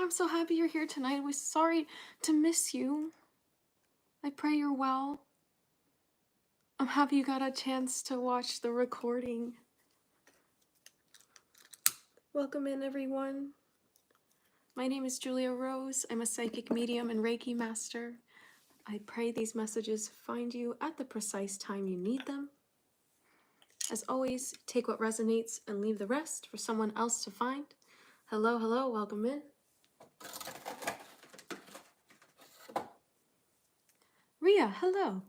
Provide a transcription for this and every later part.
I'm so happy you're here tonight. I was sorry to miss you. I pray you're well. I'm happy you got a chance to watch the recording. Welcome in, everyone. My name is Julia Rose. I'm a psychic medium and Reiki master. I pray these messages find you at the precise time you need them. As always, take what resonates and leave the rest for someone else to find. Hello, hello, welcome in. Ria, hello.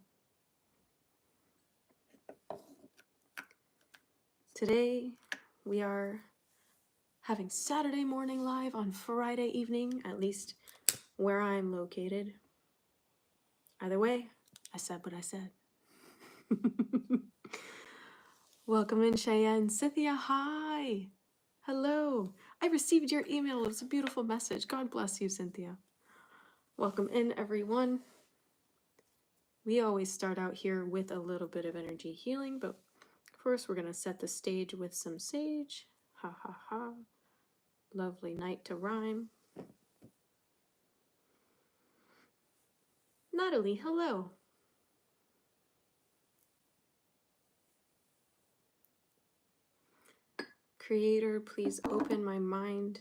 Today, we are having Saturday morning live on Friday evening, at least where I'm located. Either way, I said what I said. Welcome in, Cheyenne. Cynthia, hi. Hello. I received your email. It was a beautiful message. God bless you, Cynthia. Welcome in, everyone. We always start out here with a little bit of energy healing, but first we're going to set the stage with some sage. Ha ha ha. Lovely night to rhyme. Natalie, hello. Creator, please open my mind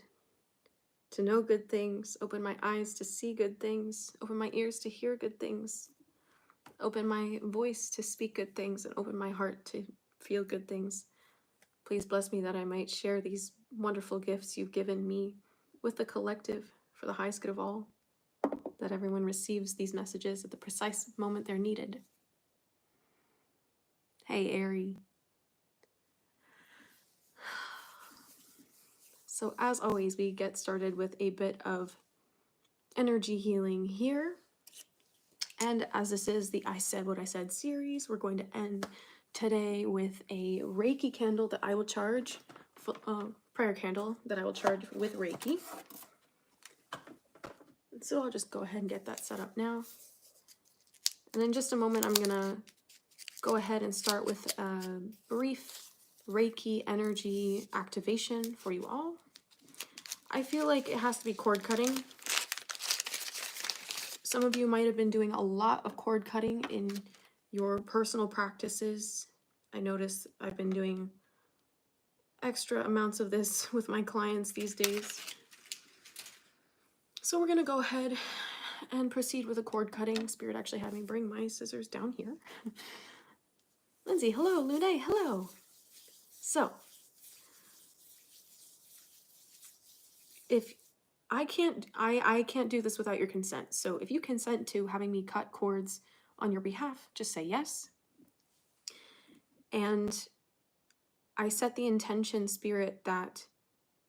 to know good things, open my eyes to see good things, open my ears to hear good things, open my voice to speak good things, and open my heart to feel good things. Please bless me that I might share these wonderful gifts you've given me with the collective for the highest good of all, that everyone receives these messages at the precise moment they're needed. Hey, Ari. So as always, we get started with a bit of energy healing here. And as this is the I Said What I Said series, we're going to end today with a Reiki candle that I will charge, prayer candle that I will charge with Reiki. So I'll just go ahead and get that set up now. And in just a moment, I'm gonna go ahead and start with a brief Reiki energy activation for you all. I feel like it has to be cord cutting. Some of you might have been doing a lot of cord cutting in your personal practices. I notice I've been doing extra amounts of this with my clients these days. So we're going to go ahead and proceed with the cord cutting. Spirit actually had me bring my scissors down here. Lindsay, hello. Lune, hello. So, if I can't do this without your consent. So if you consent to having me cut cords on your behalf, just say yes. And I set the intention, Spirit, that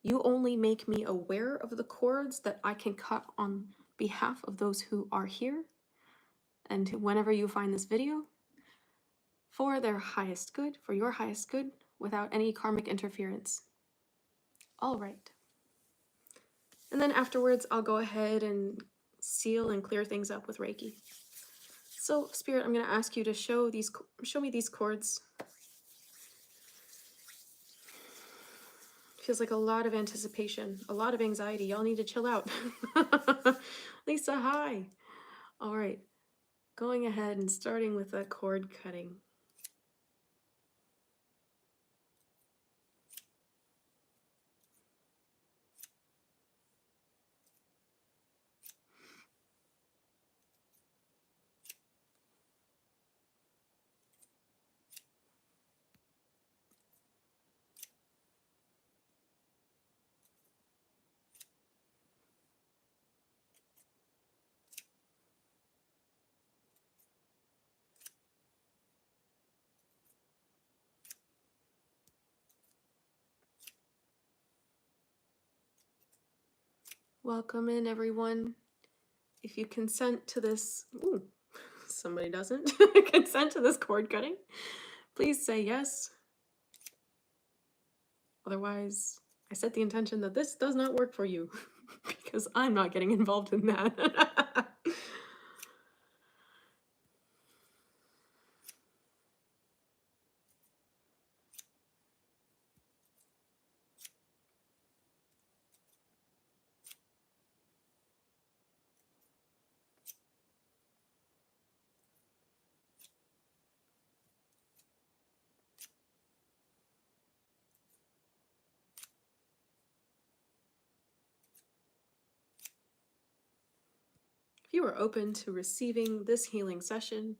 you only make me aware of the cords that I can cut on behalf of those who are here. And whenever you find this video, for their highest good, for your highest good, without any karmic interference. All right. And then afterwards, I'll go ahead and seal and clear things up with Reiki. So, Spirit, I'm going to ask you to show me these cords. Feels like a lot of anticipation, a lot of anxiety. Y'all need to chill out. Lisa, hi. All right. Going ahead and starting with the cord cutting. Welcome in, everyone. If you consent to this, somebody doesn't consent to this cord cutting, please say yes. Otherwise, I set the intention that this does not work for you because I'm not getting involved in that. you are open to receiving this healing session,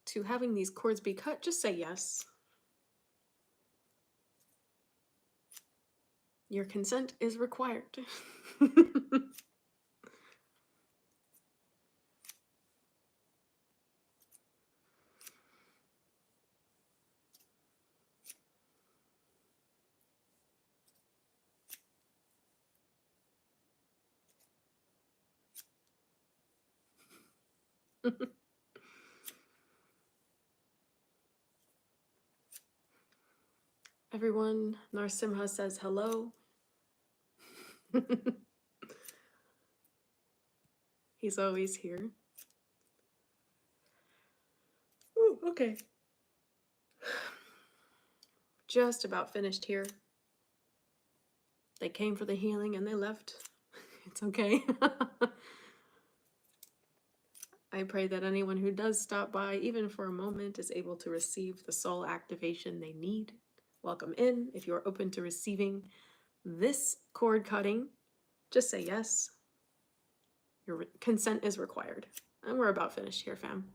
to having these cords be cut, just say yes. Your consent is required. Everyone, Narsimha says hello. He's always here. Ooh, okay. Just about finished here. They came for the healing and they left. It's okay. I pray that anyone who does stop by, even for a moment, is able to receive the soul activation they need. Welcome in. If you're open to receiving this cord cutting, just say yes. Your consent is required. And we're about finished here, fam.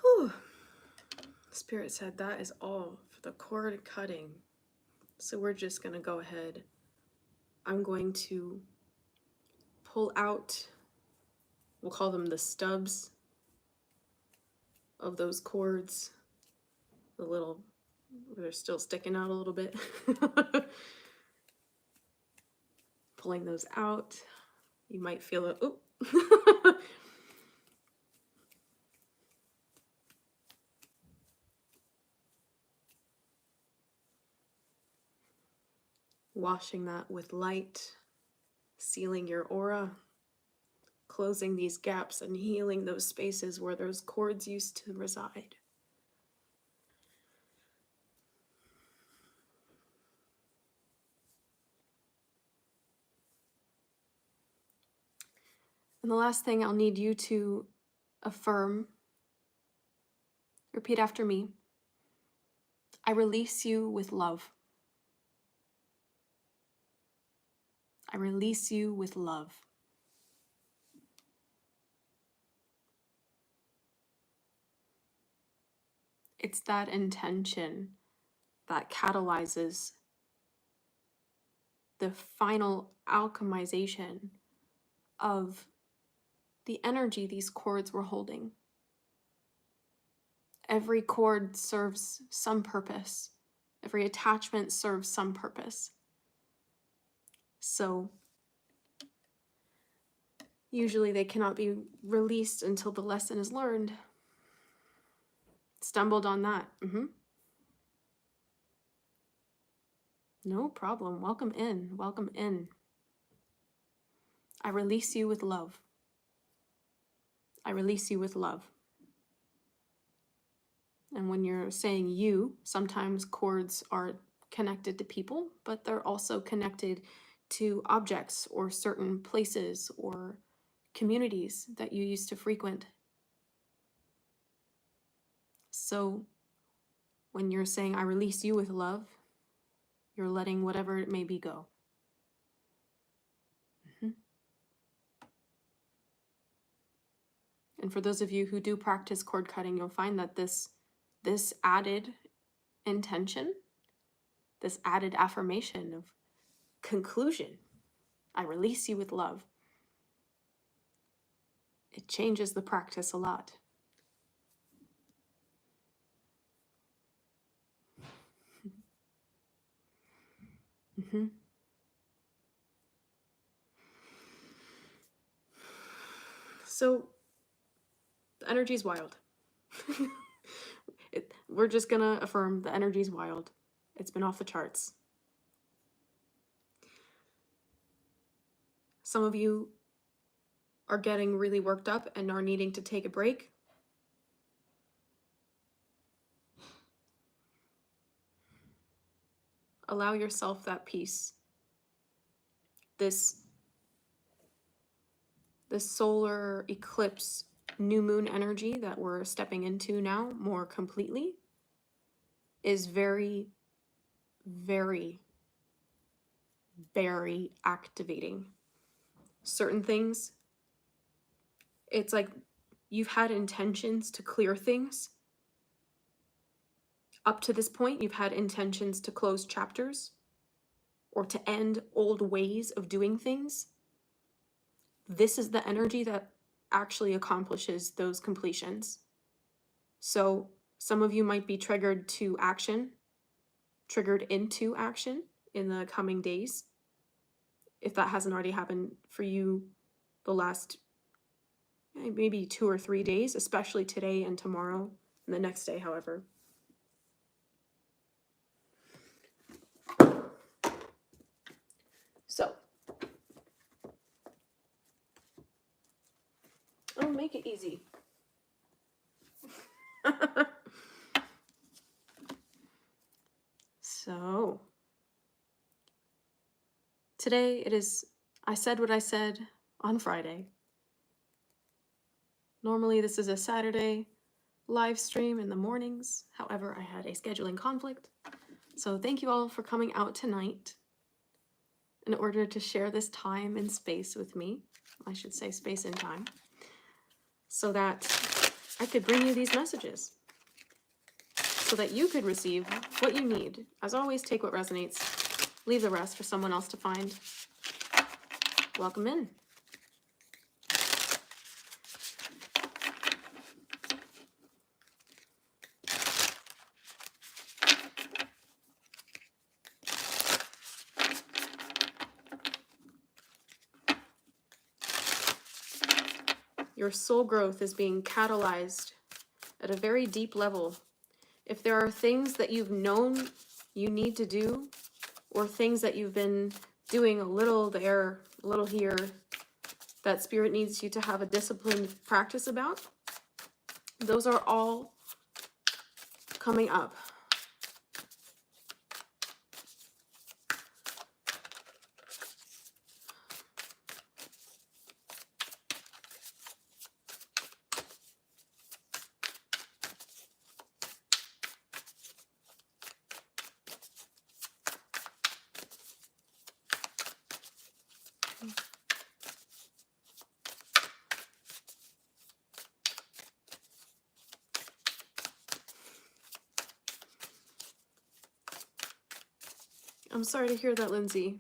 Whew. Spirit said that is all for the cord cutting. So we're just going to go ahead. I'm going to pull out, we'll call them the stubs of those cords. The little, they're still sticking out a little bit. Pulling those out. You might feel it. Oh. Washing that with light, sealing your aura, closing these gaps and healing those spaces where those cords used to reside. And the last thing I'll need you to affirm, repeat after me. I release you with love. I release you with love. It's that intention that catalyzes the final alchemization of the energy these cords were holding. Every cord serves some purpose. Every attachment serves some purpose. So usually they cannot be released until the lesson is learned. Stumbled on that. No problem. Welcome in. Welcome in. I release you with love. I release you with love. And when you're saying you, sometimes cords are connected to people, but they're also connected to objects or certain places or communities that you used to frequent. So when you're saying, I release you with love, you're letting whatever it may be go. And for those of you who do practice cord cutting, you'll find that this added intention, this added affirmation of conclusion, I release you with love, it changes the practice a lot. So the energy is wild. We're just gonna affirm the energy is wild. It's been off the charts. Some of you are getting really worked up and are needing to take a break. Allow yourself that peace. This the solar eclipse new moon energy that we're stepping into now more completely is very, very, very activating. Certain things, it's like you've had intentions to clear things. Up to this point, you've had intentions to close chapters or to end old ways of doing things. This is the energy that actually accomplishes those completions. So some of you might be triggered into action in the coming days. If that hasn't already happened for you the last maybe 2 or 3 days, especially today and tomorrow and the next day, however. So, I'll make it easy. So, today I said what I said on Friday. Normally this is a Saturday live stream in the mornings. However, I had a scheduling conflict. So thank you all for coming out tonight in order to share this time and space with me. I should say space and time. So that I could bring you these messages. So that you could receive what you need. As always, take what resonates. Leave the rest for someone else to find. Welcome in. Your soul growth is being catalyzed at a very deep level. If there are things that you've known you need to do, or things that you've been doing a little there, a little here, that Spirit needs you to have a disciplined practice about, those are all coming up. I'm sorry to hear that, Lindsay.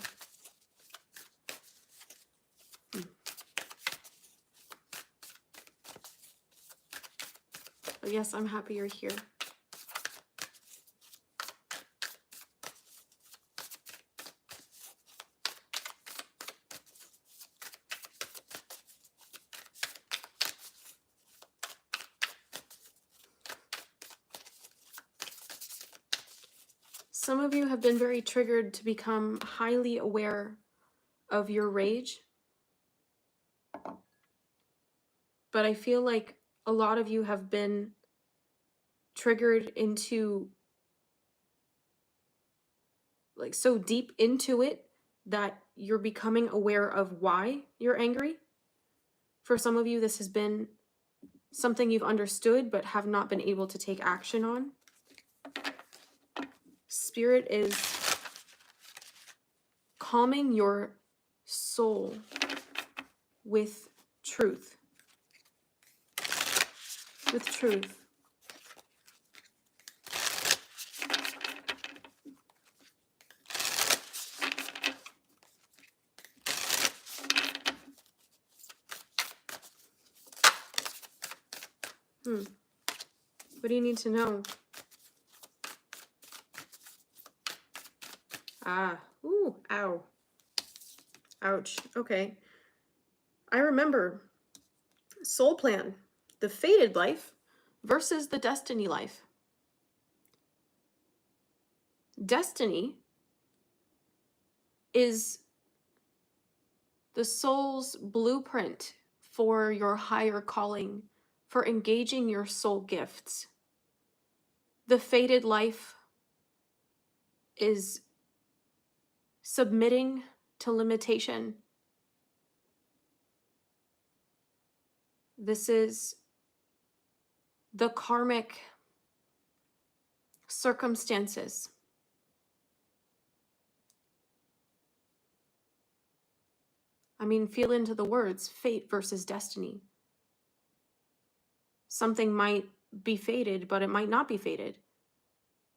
But yes, I'm happy you're here. Some of you have been very triggered to become highly aware of your rage. But I feel like a lot of you have been triggered into, like, so deep into it that you're becoming aware of why you're angry. For some of you, this has been something you've understood but have not been able to take action on. Spirit is calming your soul with truth. With truth. What do you need to know? Ooh, ow. Ouch. Okay. I remember soul plan, the fated life versus the destiny life. Destiny is the soul's blueprint for your higher calling, for engaging your soul gifts. The fated life is submitting to limitation, This is the karmic circumstances. I mean, feel into the words, fate versus destiny. Something might be fated, but it might not be fated.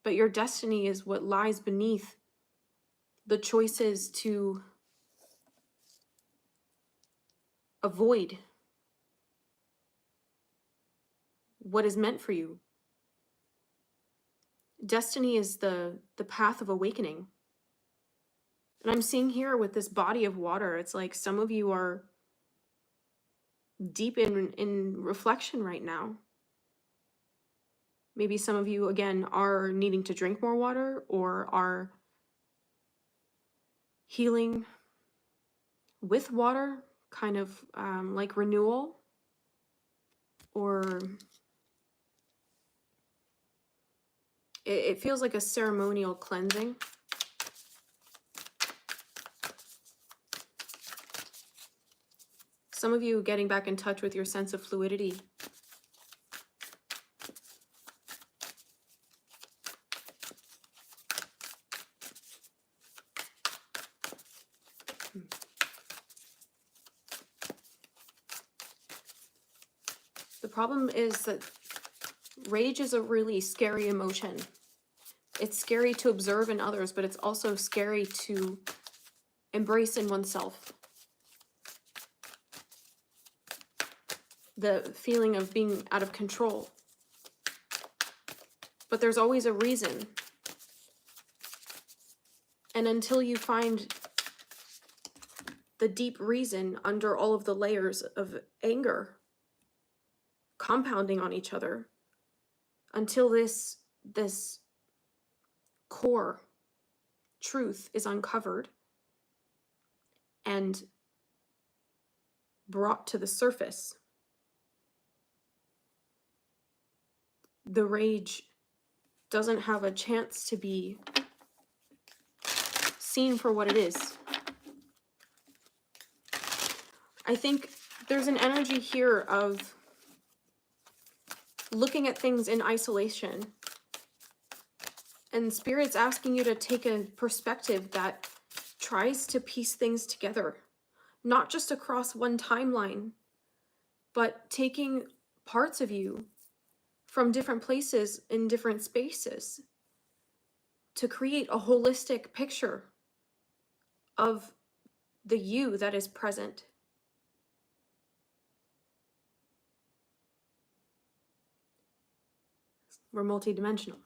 But your destiny is what lies beneath the choices to avoid what is meant for you. Destiny is the path of awakening. And I'm seeing here with this body of water, it's like some of you are deep in reflection right now. Maybe some of you, again, are needing to drink more water or are healing with water, kind of like renewal, or it feels like a ceremonial cleansing. Some of you getting back in touch with your sense of fluidity. The problem is that rage is a really scary emotion. It's scary to observe in others, but it's also scary to embrace in oneself. The feeling of being out of control. But there's always a reason. And until you find the deep reason under all of the layers of anger compounding on each other, until this core truth is uncovered and brought to the surface, the rage doesn't have a chance to be seen for what it is. I think there's an energy here of looking at things in isolation, and Spirit's asking you to take a perspective that tries to piece things together, not just across one timeline, but taking parts of you from different places in different spaces to create a holistic picture of the you that is present. We're multidimensional.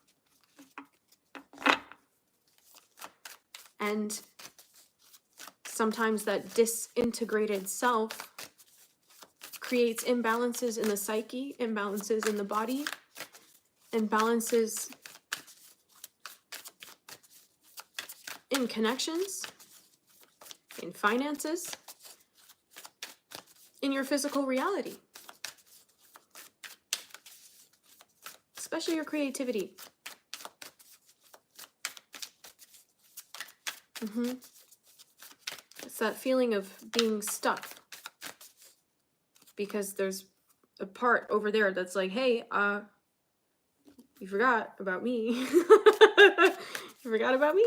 And sometimes that disintegrated self creates imbalances in the psyche, imbalances in the body, imbalances in connections, in finances, in your physical reality, especially your creativity. It's that feeling of being stuck because there's a part over there that's like, hey, you forgot about me. You forgot about me.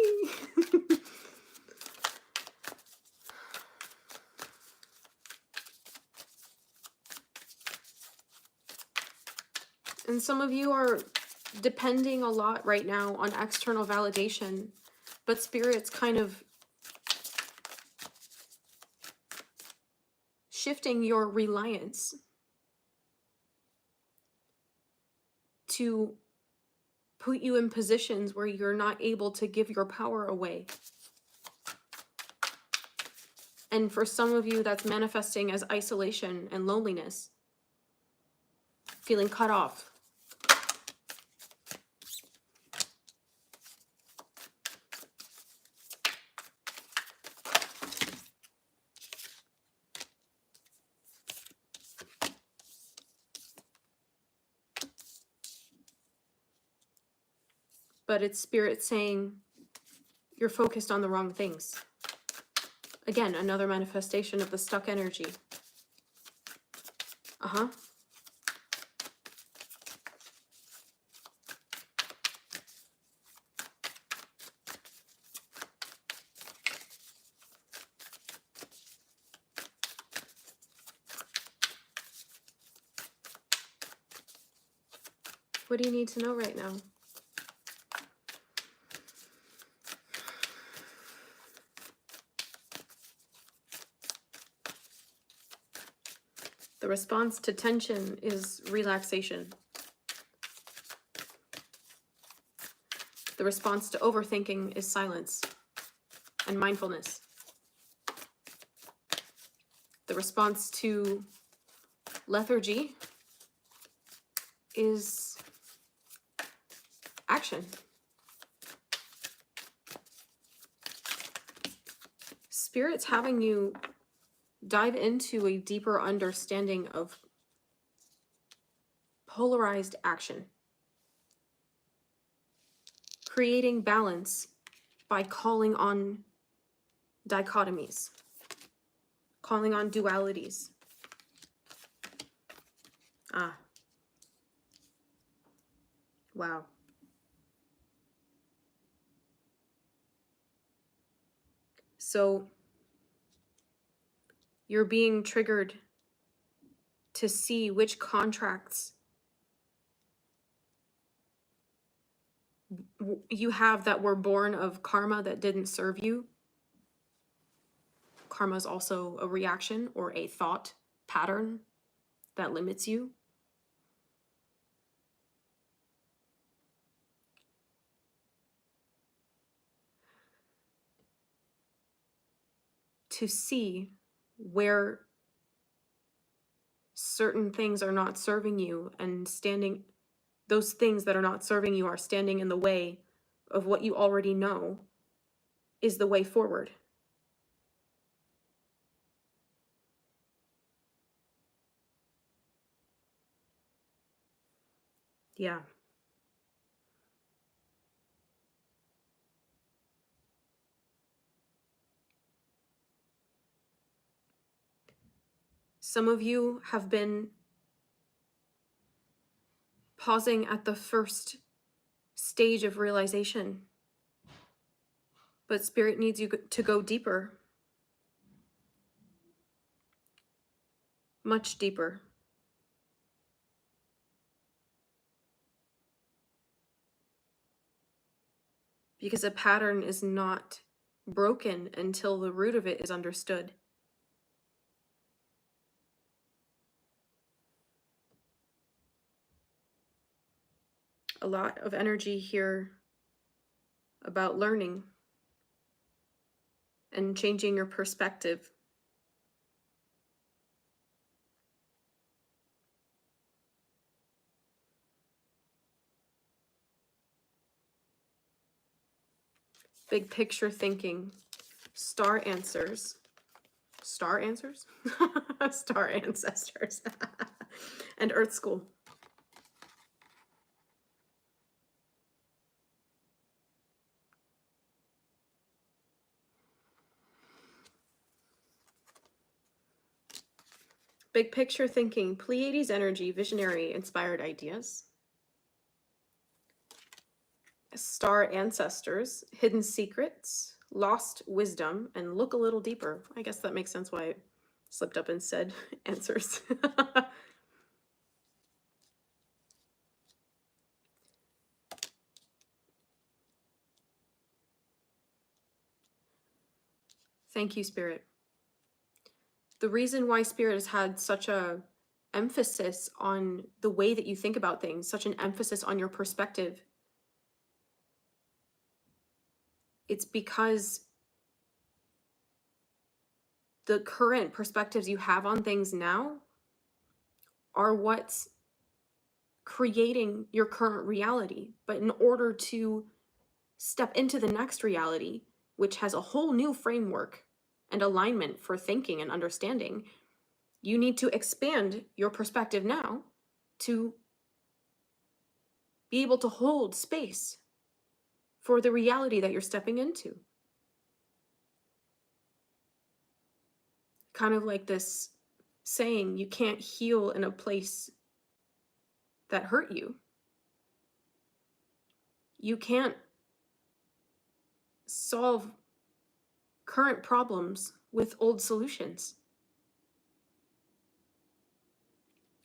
And some of you are depending a lot right now on external validation, but Spirit's kind of shifting your reliance to put you in positions where you're not able to give your power away. And for some of you, that's manifesting as isolation and loneliness, feeling cut off. But it's Spirit saying you're focused on the wrong things. Again, another manifestation of the stuck energy. Uh-huh. What do you need to know right now? The response to tension is relaxation. The response to overthinking is silence and mindfulness. The response to lethargy is action. Spirit's having you dive into a deeper understanding of polarized action. Creating balance by calling on dichotomies, calling on dualities. Ah. Wow. So you're being triggered to see which contracts you have that were born of karma that didn't serve you. Karma is also a reaction or a thought pattern that limits you. To see where certain things are not serving you, and those things that are not serving you are standing in the way of what you already know is the way forward. Yeah. Some of you have been pausing at the first stage of realization, but Spirit needs you to go deeper, much deeper. Because a pattern is not broken until the root of it is understood. A lot of energy here about learning and changing your perspective. Big picture thinking, star answers, star answers? Star ancestors, and Earth School. Big picture thinking, Pleiades energy, visionary, inspired ideas. Star ancestors, hidden secrets, lost wisdom, and look a little deeper. I guess that makes sense why I slipped up and said answers. Thank you, Spirit. The reason why Spirit has had such a emphasis on the way that you think about things, such an emphasis on your perspective, it's because the current perspectives you have on things now are what's creating your current reality. But in order to step into the next reality, which has a whole new framework and alignment for thinking and understanding, you need to expand your perspective now to be able to hold space for the reality that you're stepping into. Kind of like this saying you can't heal in a place that hurt you. You can't solve current problems with old solutions.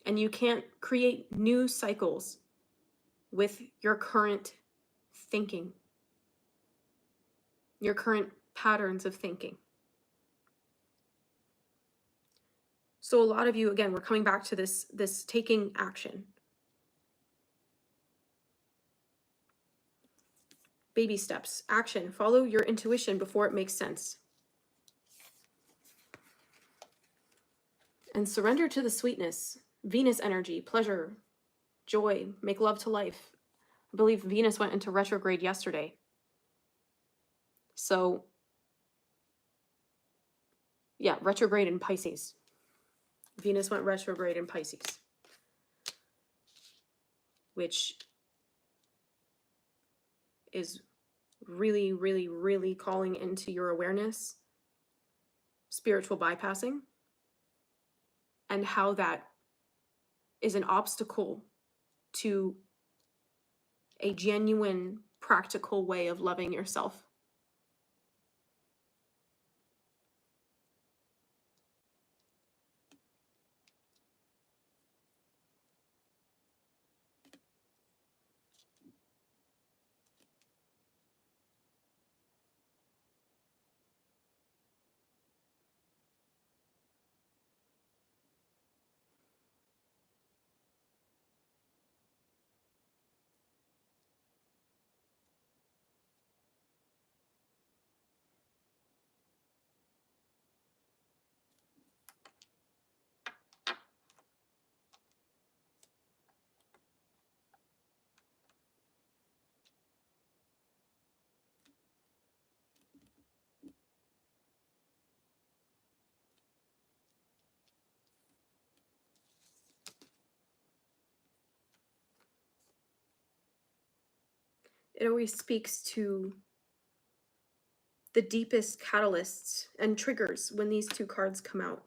And you can't create new cycles with your current thinking, your current patterns of thinking. So a lot of you, again, we're coming back to this taking action. Baby steps, action, follow your intuition before it makes sense. And surrender to the sweetness, Venus energy, pleasure, joy, make love to life. I believe Venus went into retrograde yesterday. So, yeah, retrograde in Pisces. Venus went retrograde in Pisces, which is really, really, really calling into your awareness, spiritual bypassing, and how that is an obstacle to a genuine, practical way of loving yourself. It always speaks to the deepest catalysts and triggers when these two cards come out.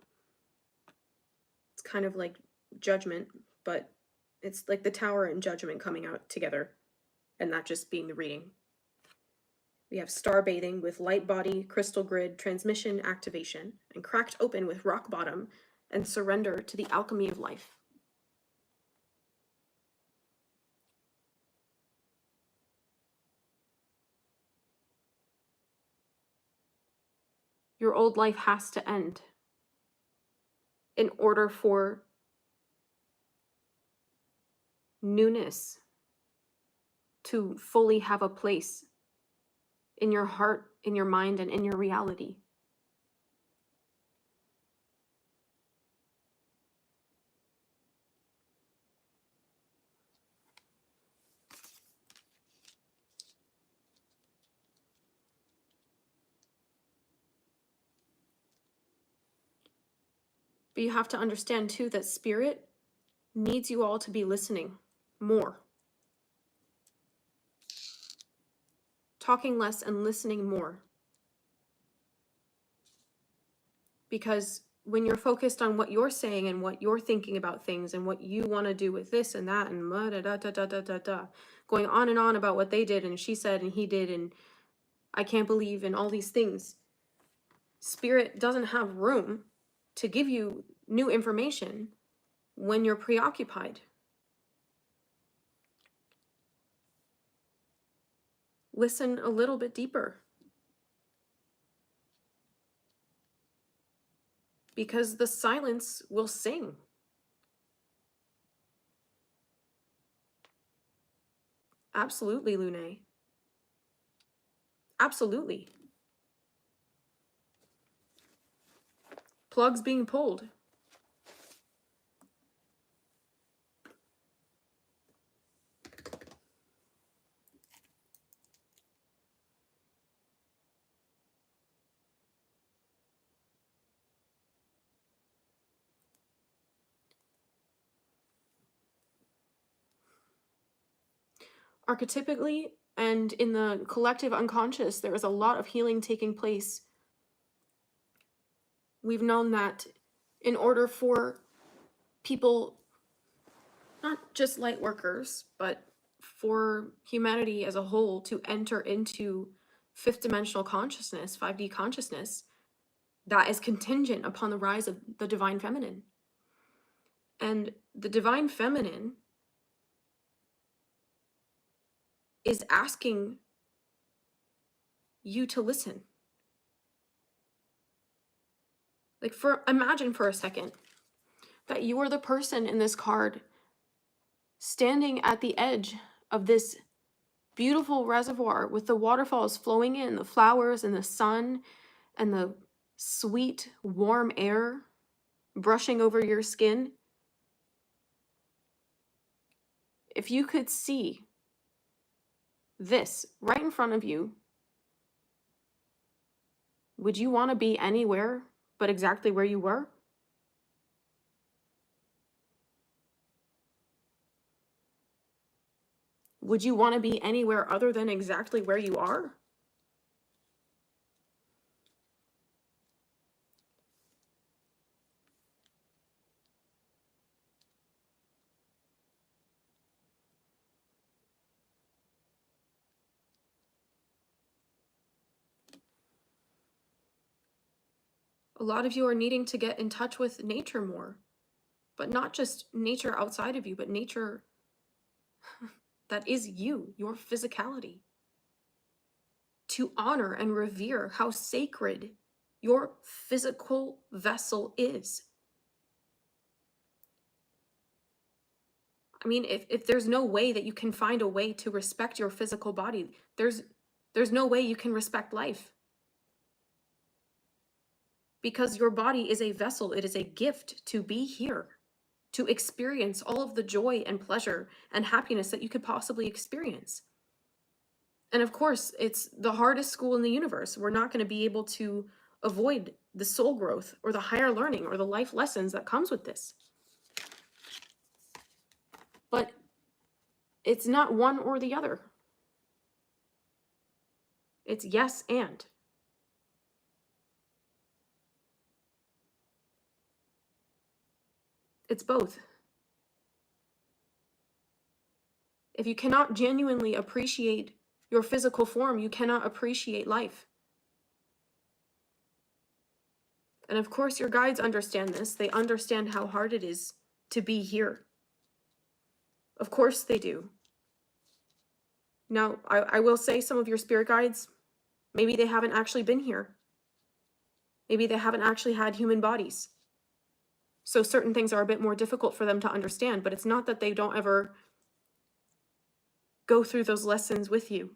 It's kind of like Judgment, but it's like the Tower and Judgment coming out together, and not just being the reading. We have Star Bathing with Light Body, Crystal Grid, Transmission, Activation, and Cracked Open with Rock Bottom and Surrender to the Alchemy of Life. Your old life has to end in order for newness to fully have a place in your heart, in your mind, and in your reality. But you have to understand too that Spirit needs you all to be listening more. Talking less and listening more. Because when you're focused on what you're saying and what you're thinking about things and what you want to do with this and that and going on and on about what they did and she said and he did and I can't believe in all these things, Spirit doesn't have room to give you new information when you're preoccupied. Listen a little bit deeper. Because the silence will sing. Absolutely, Lune. Absolutely. Plugs being pulled. Archetypically and in the collective unconscious, there is a lot of healing taking place. We've known that in order for people, not just light workers, but for humanity as a whole to enter into fifth dimensional consciousness, 5D consciousness, that is contingent upon the rise of the divine feminine. And the divine feminine is asking you to listen. Like, imagine for a second that you are the person in this card standing at the edge of this beautiful reservoir with the waterfalls flowing in, the flowers and the sun and the sweet, warm air brushing over your skin. If you could see this right in front of you, would you want to be anywhere but exactly where you were? Would you want to be anywhere other than exactly where you are? A lot of you are needing to get in touch with nature more, but not just nature outside of you, but nature that is you, your physicality. To honor and revere how sacred your physical vessel is. I mean, if there's no way that you can find a way to respect your physical body, there's no way you can respect life. Because your body is a vessel, it is a gift to be here, to experience all of the joy and pleasure and happiness that you could possibly experience. And of course, it's the hardest school in the universe. We're not going to be able to avoid the soul growth or the higher learning or the life lessons that comes with this. But it's not one or the other. It's yes and. It's both. If you cannot genuinely appreciate your physical form, you cannot appreciate life. And of course, your guides understand this. They understand how hard it is to be here. Of course they do. Now, I will say some of your spirit guides, maybe they haven't actually been here. Maybe they haven't actually had human bodies. So certain things are a bit more difficult for them to understand, but it's not that they don't ever go through those lessons with you.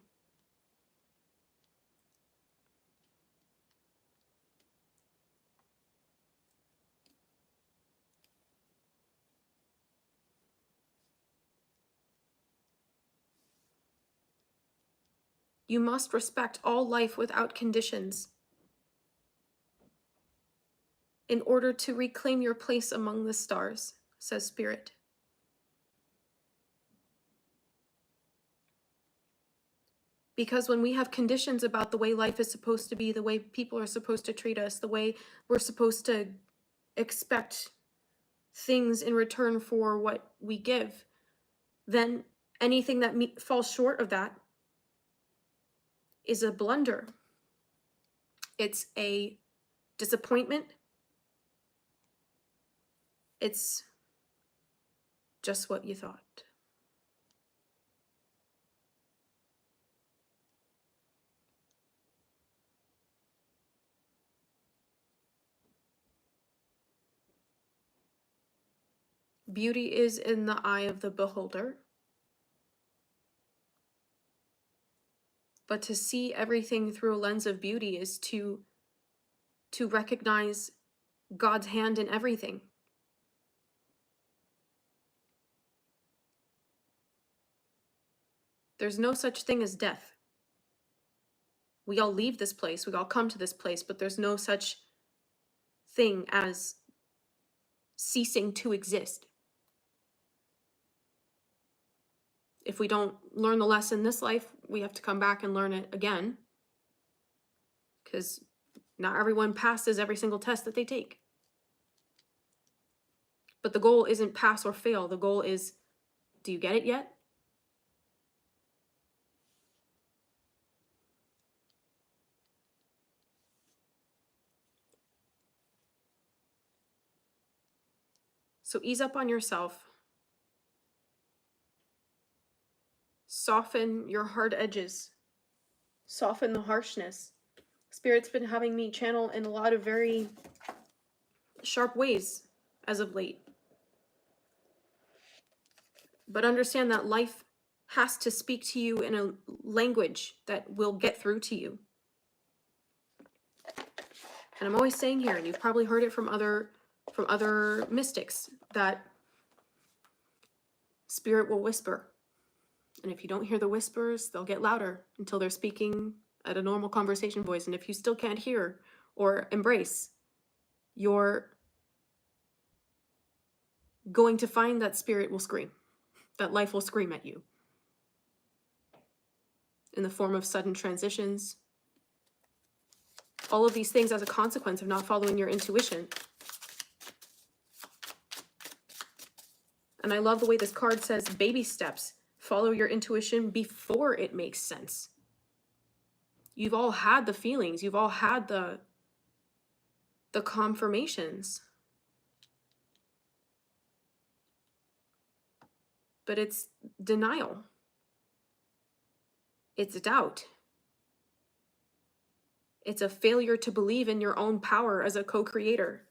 You must respect all life without conditions in order to reclaim your place among the stars, says Spirit. Because when we have conditions about the way life is supposed to be, the way people are supposed to treat us, the way we're supposed to expect things in return for what we give, then anything that falls short of that is a blunder. It's a disappointment. It's just what you thought. Beauty is in the eye of the beholder. But to see everything through a lens of beauty is to recognize God's hand in everything. There's no such thing as death. We all leave this place, we all come to this place, but there's no such thing as ceasing to exist. If we don't learn the lesson this life, we have to come back and learn it again, because not everyone passes every single test that they take. But the goal isn't pass or fail. The goal is, do you get it yet? So ease up on yourself. Soften your hard edges. Soften the harshness. Spirit's been having me channel in a lot of very sharp ways as of late. But understand that life has to speak to you in a language that will get through to you. And I'm always saying here, and you've probably heard it from other mystics, that spirit will whisper. And if you don't hear the whispers, they'll get louder until they're speaking at a normal conversation voice. And if you still can't hear or embrace, you're going to find that spirit will scream, that life will scream at you in the form of sudden transitions. All of these things as a consequence of not following your intuition. And I love the way this card says baby steps. Follow your intuition before it makes sense. You've all had the feelings. You've all had the confirmations. But it's denial. It's doubt. It's a failure to believe in your own power as a co-creator.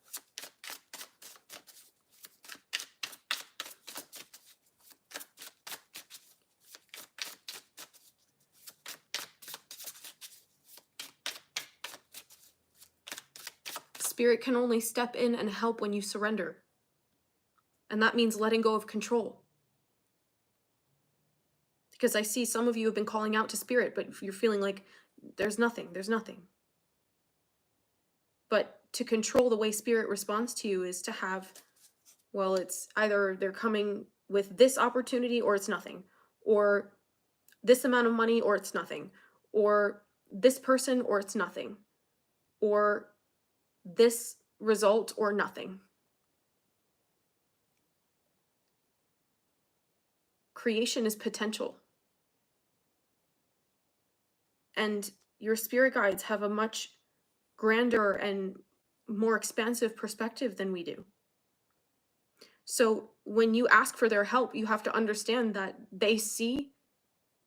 Spirit can only step in and help when you surrender. And that means letting go of control. Because I see some of you have been calling out to spirit, but you're feeling like there's nothing. But to control the way spirit responds to you is to have, well, it's either they're coming with this opportunity or it's nothing, or this amount of money or it's nothing, or this person or it's nothing, or this result or nothing. Creation is potential. And your spirit guides have a much grander and more expansive perspective than we do. So when you ask for their help, you have to understand that they see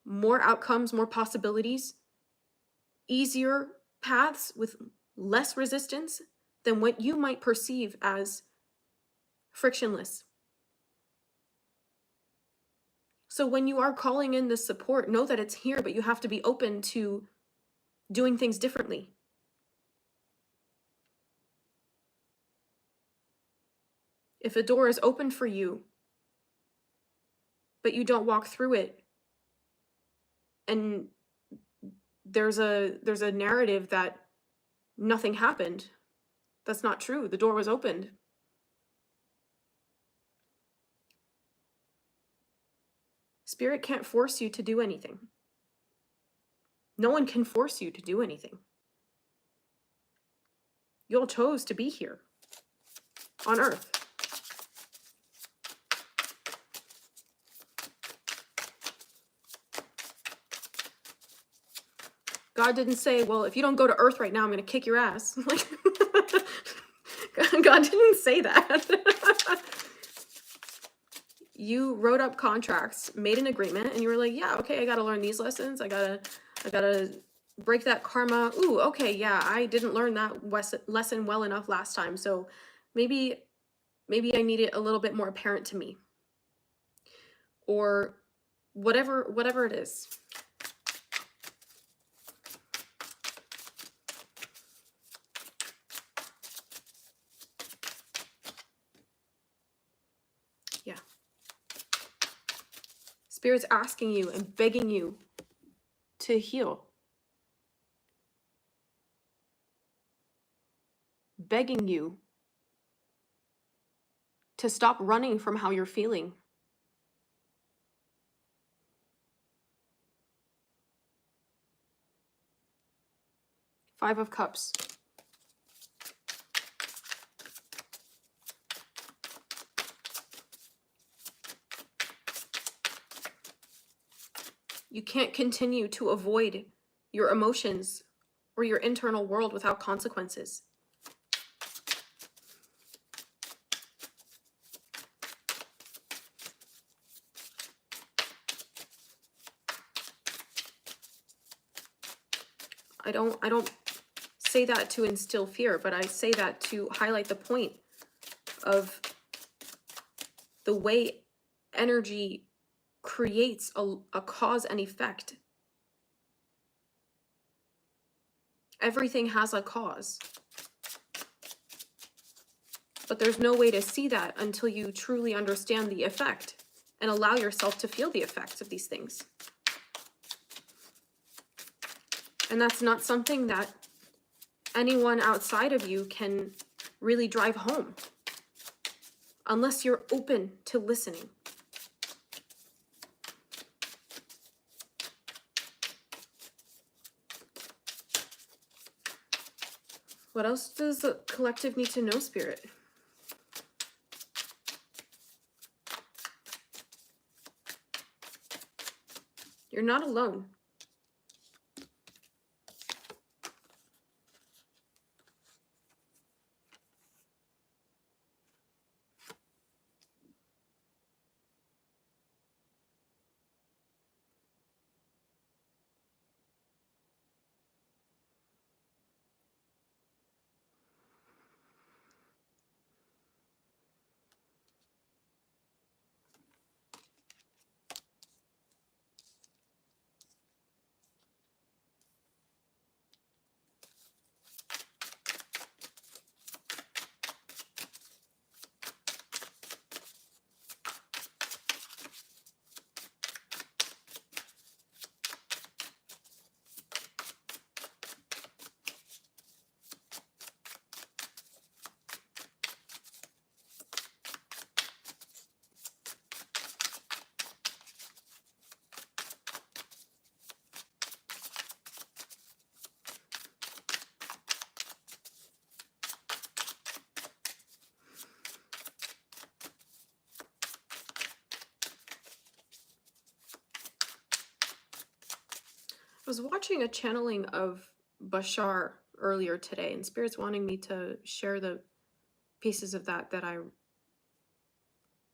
more outcomes, more possibilities, easier paths with less resistance than what you might perceive as frictionless. So when you are calling in this support, know that it's here, but you have to be open to doing things differently. If a door is open for you, but you don't walk through it, and there's a narrative that nothing happened, that's not true. The door was opened. Spirit can't force you to do anything. No one can force you to do anything. You all chose to be here on Earth. God didn't say, well, if you don't go to Earth right now, I'm going to kick your ass. Like, God didn't say that. You wrote up contracts, made an agreement, and you were like, yeah, okay, I got to learn these lessons. I gotta break that karma. Ooh, okay, yeah, I didn't learn that lesson well enough last time. So maybe I need it a little bit more apparent to me. Or whatever it is. Yeah. Spirit's asking you and begging you to heal. Begging you to stop running from how you're feeling. Five of Cups. You can't continue to avoid your emotions or your internal world without consequences. I don't say that to instill fear, but I say that to highlight the point of the way energy creates a cause and effect. Everything has a cause. But there's no way to see that until you truly understand the effect and allow yourself to feel the effects of these things. And that's not something that anyone outside of you can really drive home unless you're open to listening. What else does the collective need to know, Spirit? You're not alone. I was watching a channeling of Bashar earlier today, and Spirit's wanting me to share the pieces of that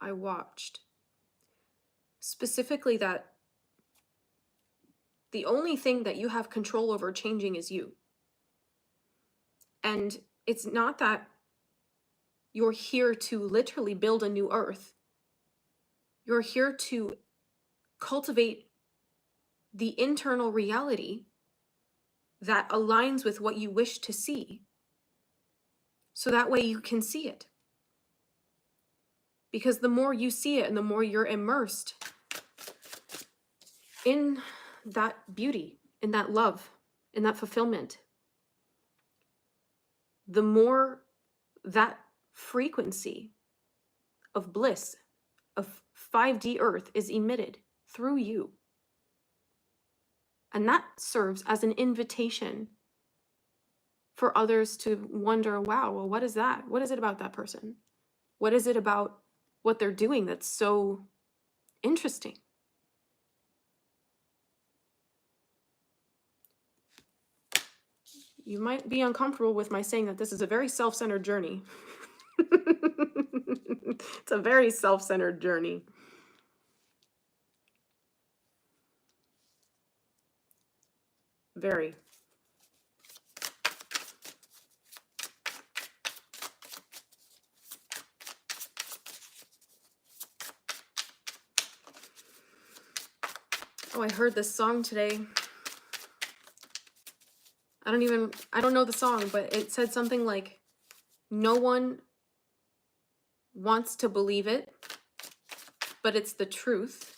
I watched. Specifically that the only thing that you have control over changing is you. And it's not that you're here to literally build a new earth. You're here to cultivate the internal reality that aligns with what you wish to see. So that way you can see it. Because the more you see it and the more you're immersed in that beauty, in that love, in that fulfillment, the more that frequency of bliss, of 5D Earth is emitted through you. And that serves as an invitation for others to wonder, wow, well, what is that? What is it about that person? What is it about what they're doing that's so interesting? You might be uncomfortable with my saying that this is a very self-centered journey. It's a very self-centered journey. Very. Oh, I heard this song today. I don't know the song, but it said something like, no one wants to believe it, but it's the truth.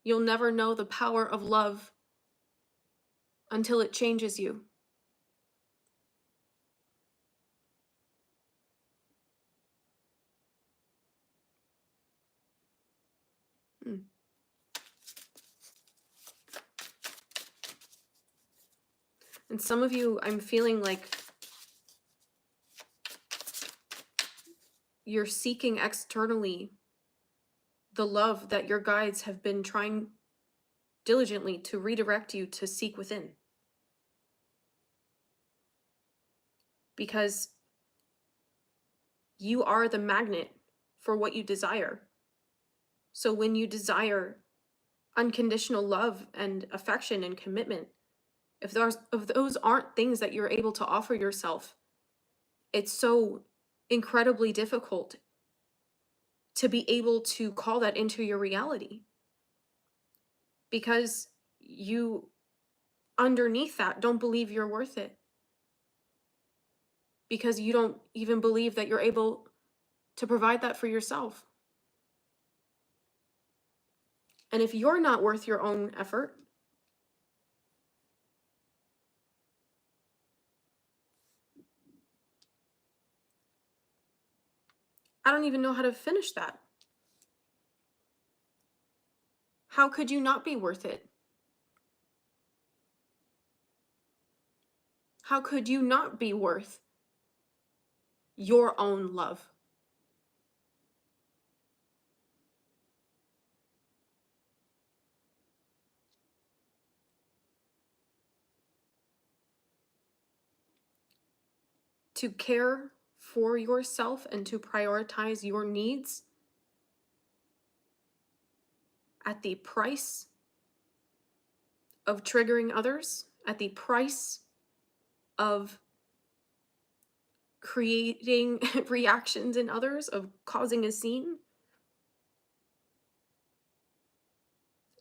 You'll never know the power of love until it changes you. And some of you, I'm feeling like you're seeking externally the love that your guides have been trying diligently to redirect you to seek within. Because you are the magnet for what you desire. So when you desire unconditional love and affection and commitment, if those aren't things that you're able to offer yourself, it's so incredibly difficult to be able to call that into your reality. Because you, underneath that, don't believe you're worth it. Because you don't even believe that you're able to provide that for yourself. And if you're not worth your own effort, I don't even know how to finish that. How could you not be worth it? How could you not be worth your own love? To care for yourself and to prioritize your needs at the price of triggering others, at the price of creating reactions in others, of causing a scene.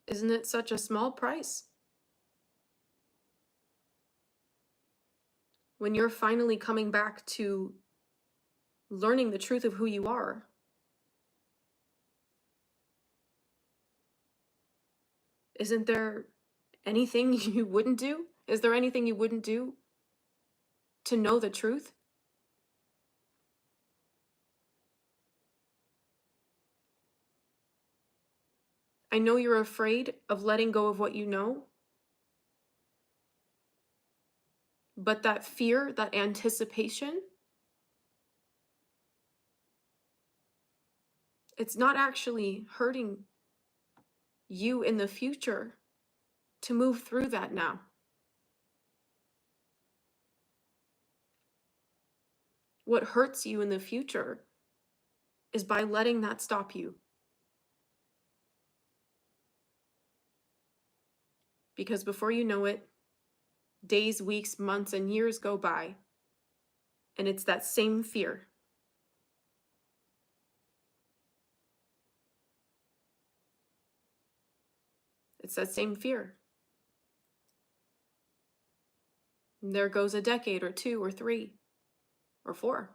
Isn't it such a small price? When you're finally coming back to learning the truth of who you are, isn't there anything you wouldn't do? Is there anything you wouldn't do to know the truth? I know you're afraid of letting go of what you know, but that fear, that anticipation, it's not actually hurting you in the future to move through that now. What hurts you in the future is by letting that stop you. Because before you know it, days, weeks, months, and years go by, and it's that same fear. It's that same fear. And there goes a decade or 2 or 3 or 4.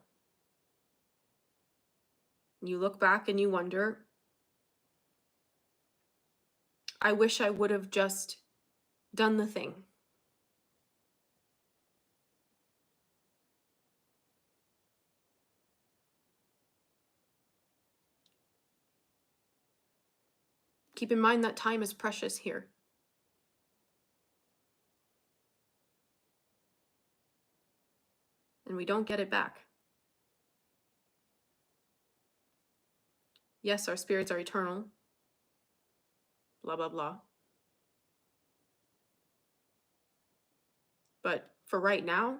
And you look back and you wonder, I wish I would have just done the thing. Keep in mind that time is precious here. And we don't get it back. Yes, our spirits are eternal. Blah, blah, blah. But for right now,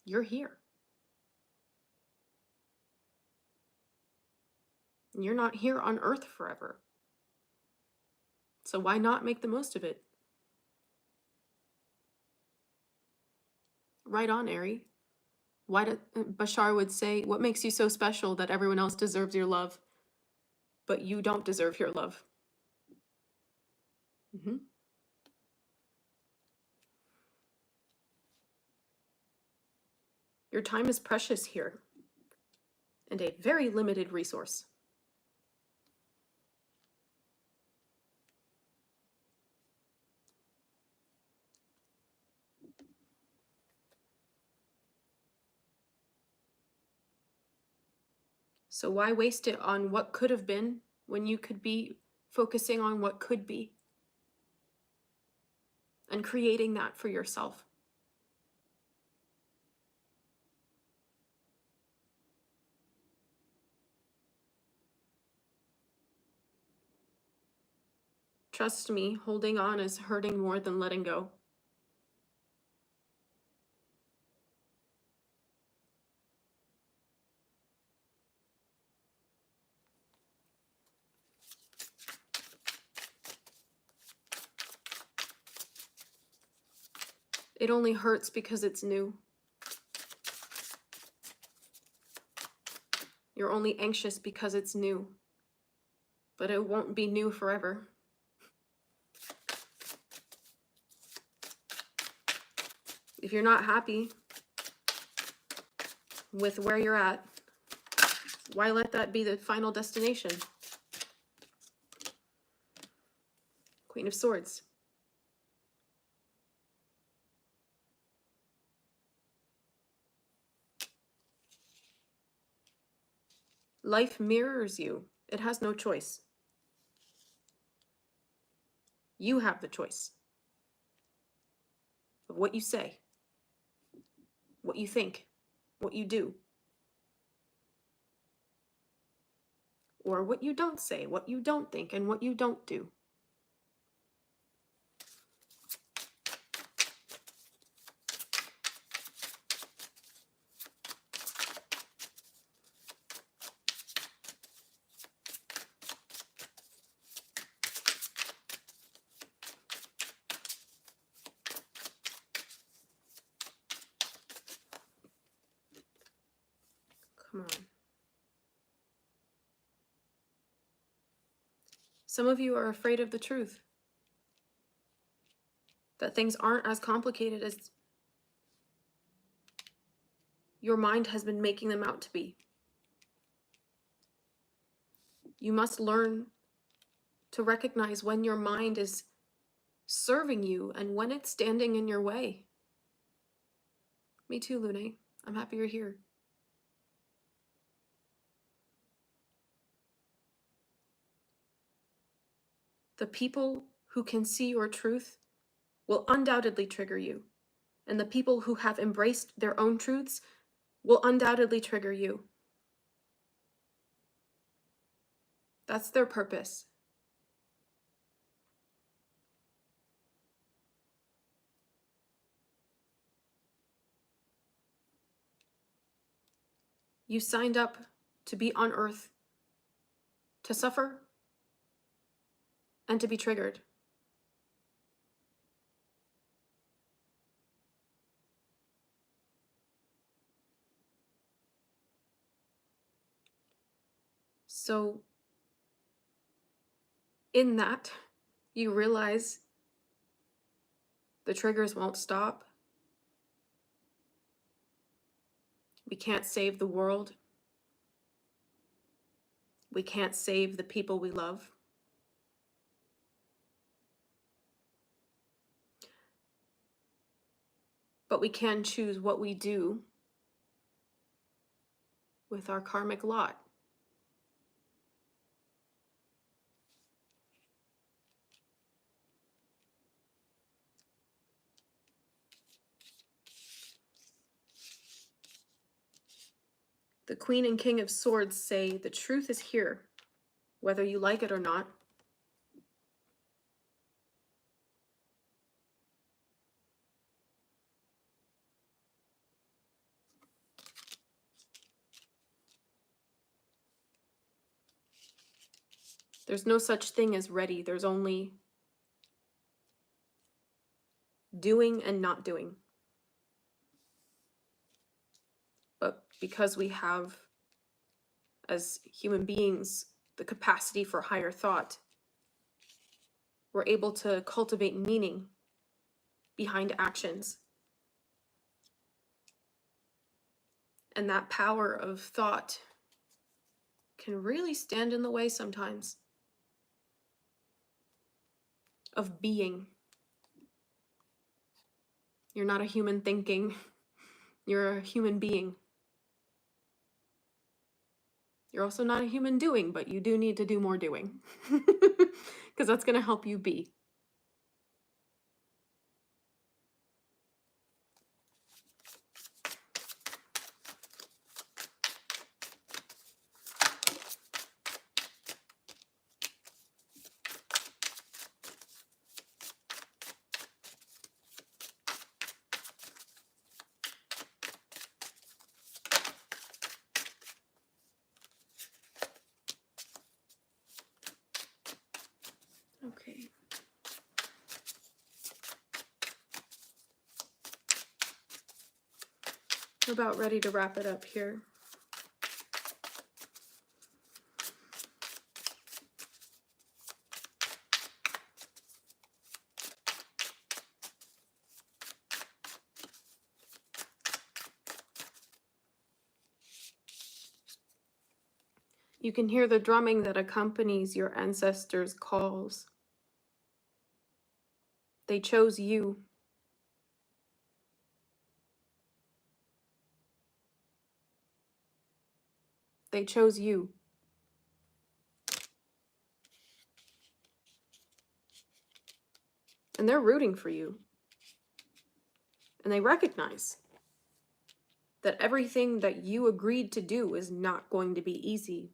you're here. And you're not here on Earth forever. So why not make the most of it? Right on, Ari. Why did Bashar would say, what makes you so special that everyone else deserves your love, but you don't deserve your love? Mm-hmm. Your time is precious here, and a very limited resource. So why waste it on what could have been when you could be focusing on what could be? and creating that for yourself. Trust me, holding on is hurting more than letting go. It only hurts because it's new. You're only anxious because it's new. But it won't be new forever. If you're not happy with where you're at, why let that be the final destination? Queen of Swords. Life mirrors you. It has no choice. You have the choice of what you say, what you think, what you do, or what you don't say, what you don't think, and what you don't do. Come on. Some of you are afraid of the truth. That things aren't as complicated as your mind has been making them out to be. You must learn to recognize when your mind is serving you and when it's standing in your way. Me too, Lune. I'm happy you're here. The people who can see your truth will undoubtedly trigger you. And the people who have embraced their own truths will undoubtedly trigger you. That's their purpose. You signed up to be on Earth, to suffer, and to be triggered. So, in that, you realize the triggers won't stop. We can't save the world. We can't save the people we love. But we can choose what we do with our karmic lot. The Queen and King of Swords say the truth is here, whether you like it or not. There's no such thing as ready. There's only doing and not doing. But because we have, as human beings, the capacity for higher thought, we're able to cultivate meaning behind actions. And that power of thought can really stand in the way sometimes of being. You're not a human thinking, you're a human being. You're also not a human doing, but you do need to do more doing because that's going to help you be. about ready to wrap it up here. You can hear the drumming that accompanies your ancestors' calls. They chose you. They chose you. And they're rooting for you. And they recognize that everything that you agreed to do is not going to be easy.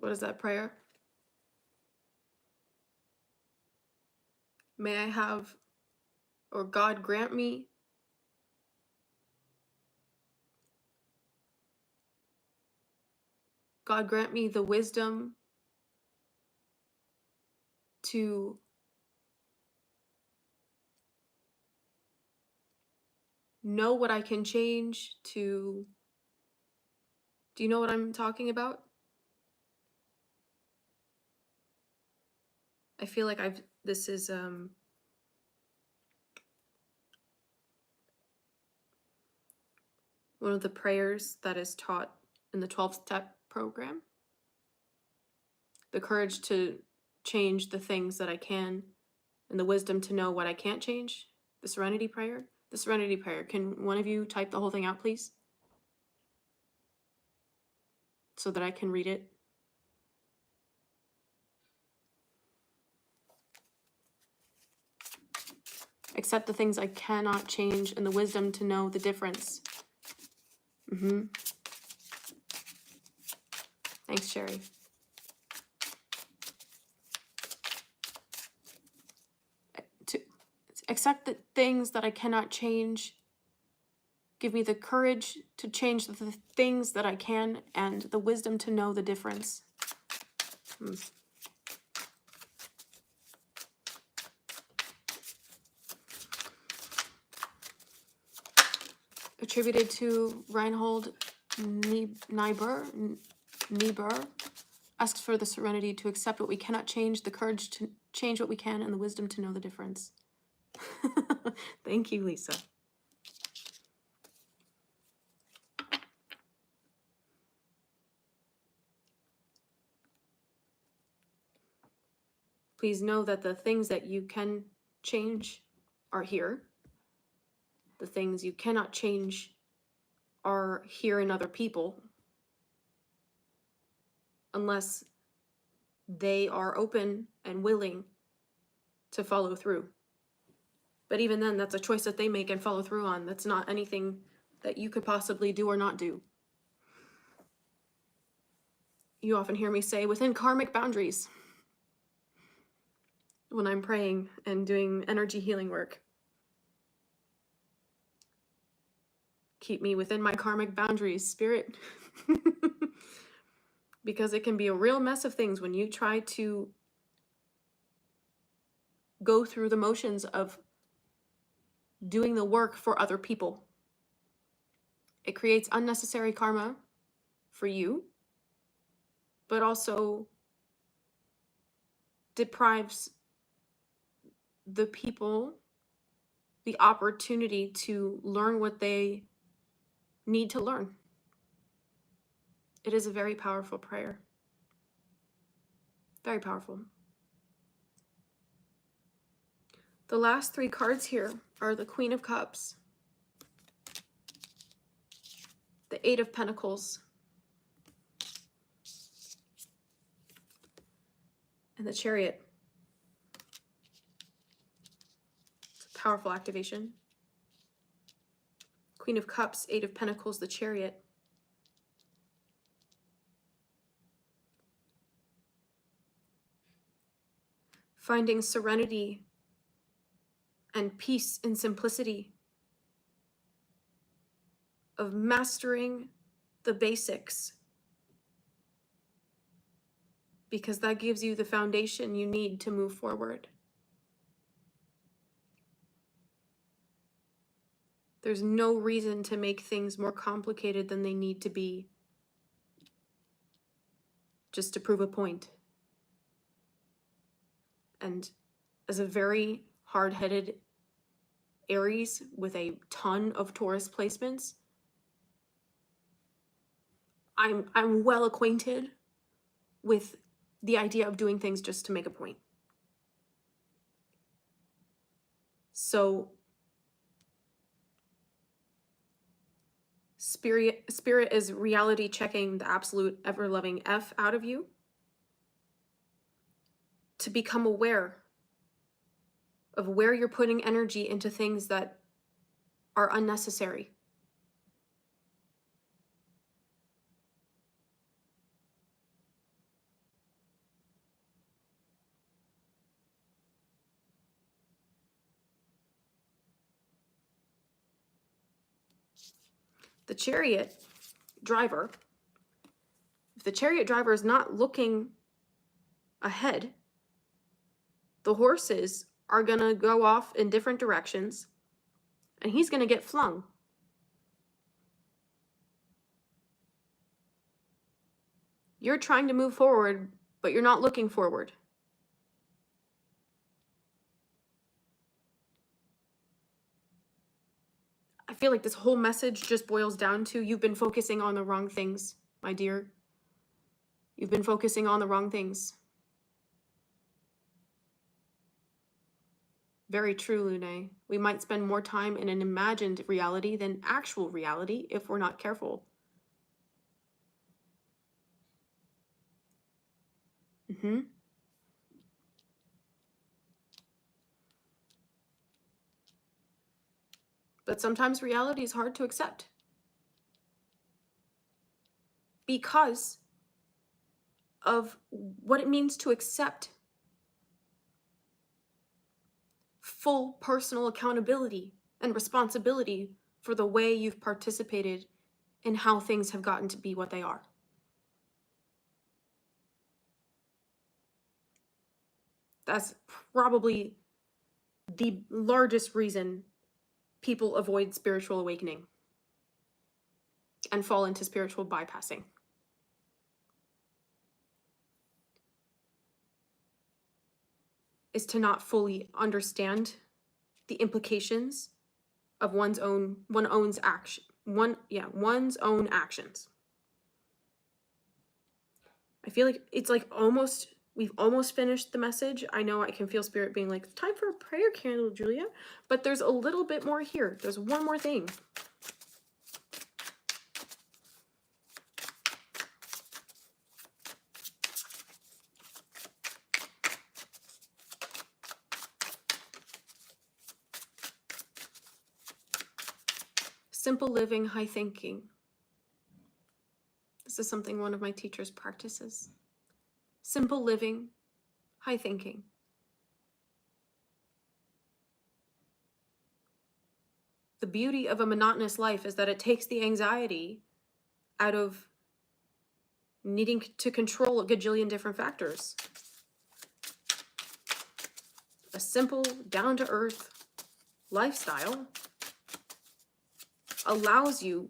What is that prayer? May I have, or God grant me, God grant me the wisdom to know what I can change, to, do you know what I'm talking about? I feel like this is one of the prayers that is taught in the 12-step program. The courage to change the things that I can, and the wisdom to know what I can't change. The serenity prayer. The serenity prayer. Can one of you type the whole thing out, please? So that I can read it. Accept the things I cannot change and the wisdom to know the difference. Thanks, Sherry. To accept the things that I cannot change. Give me the courage to change the things that I can and the wisdom to know the difference. Attributed to Reinhold Niebuhr, asks for the serenity to accept what we cannot change, the courage to change what we can, and the wisdom to know the difference. Thank you, Lisa. Please know that the things that you can change are here. The things you cannot change are here in other people, unless they are open and willing to follow through. But even then, that's a choice that they make and follow through on. That's not anything that you could possibly do or not do. You often hear me say, within karmic boundaries, when I'm praying and doing energy healing work. Keep me within my karmic boundaries, Spirit. Because it can be a real mess of things when you try to go through the motions of doing the work for other people. It creates unnecessary karma for you, but also deprives the people the opportunity to learn what they need to learn. It is a very powerful prayer. Very powerful. The last three cards here are the Queen of Cups, the Eight of Pentacles, and the Chariot. It's a powerful activation. Queen of Cups, Eight of Pentacles, the Chariot. Finding serenity and peace and simplicity, of mastering the basics, because that gives you the foundation you need to move forward. There's no reason to make things more complicated than they need to be, just to prove a point. And as a very hard-headed Aries with a ton of Taurus placements, I'm well acquainted with the idea of doing things just to make a point. So spirit is reality checking the absolute ever-loving F out of you to become aware of where you're putting energy into things that are unnecessary. The chariot driver, if the chariot driver is not looking ahead, the horses are going to go off in different directions and he's going to get flung. You're trying to move forward, but you're not looking forward. I feel like this whole message just boils down to you've been focusing on the wrong things, my dear. You've been focusing on the wrong things. Very true, Lune. We might spend more time in an imagined reality than actual reality if we're not careful. But sometimes reality is hard to accept because of what it means to accept full personal accountability and responsibility for the way you've participated in how things have gotten to be what they are. That's probably the largest reason people avoid spiritual awakening and fall into spiritual bypassing. Is to not fully understand the implications of one's own actions. I feel like it's like we've almost finished the message. I know I can feel spirit being like, time for a prayer candle, Julia, but there's a little bit more here. There's one more thing. Simple living, high thinking. This is something one of my teachers practices. Simple living, high thinking. The beauty of a monotonous life is that it takes the anxiety out of needing to control a gajillion different factors. A simple, down-to-earth lifestyle allows you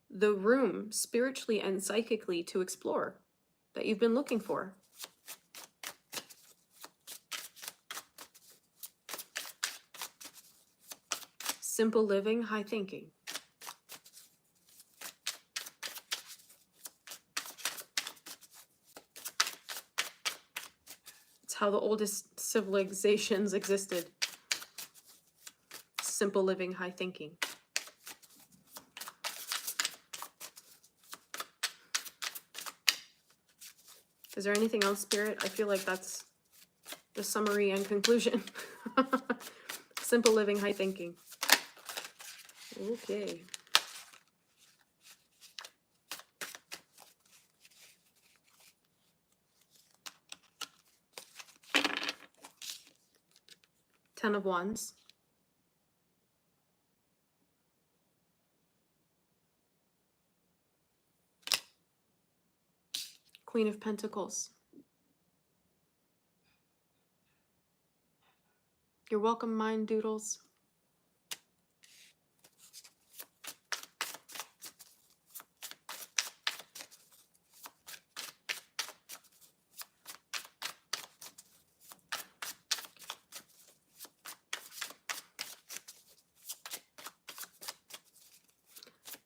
the room spiritually and psychically to explore that you've been looking for. Simple living, high thinking. It's how the oldest civilizations existed. Simple living, high thinking. Is there anything else, Spirit? I feel like that's the summary and conclusion. Simple living, high thinking. Okay. Ten of Wands. Queen of Pentacles. You're welcome, Mind Doodles.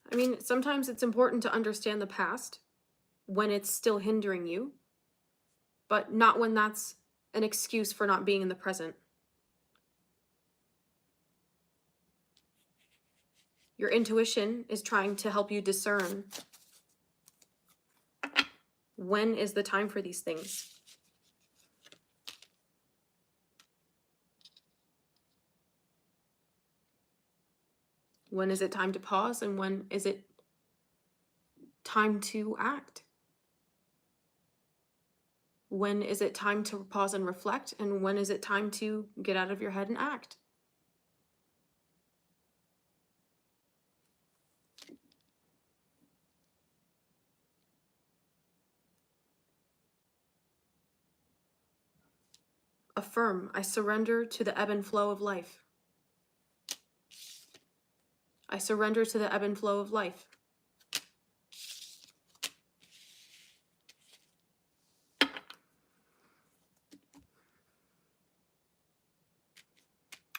I mean, sometimes it's important to understand the past when it's still hindering you, but not when that's an excuse for not being in the present. Your intuition is trying to help you discern when is the time for these things. When is it time to pause, and when is it time to act? When is it time to pause and reflect, and when is it time to get out of your head and act? Affirm, I surrender to the ebb and flow of life. I surrender to the ebb and flow of life.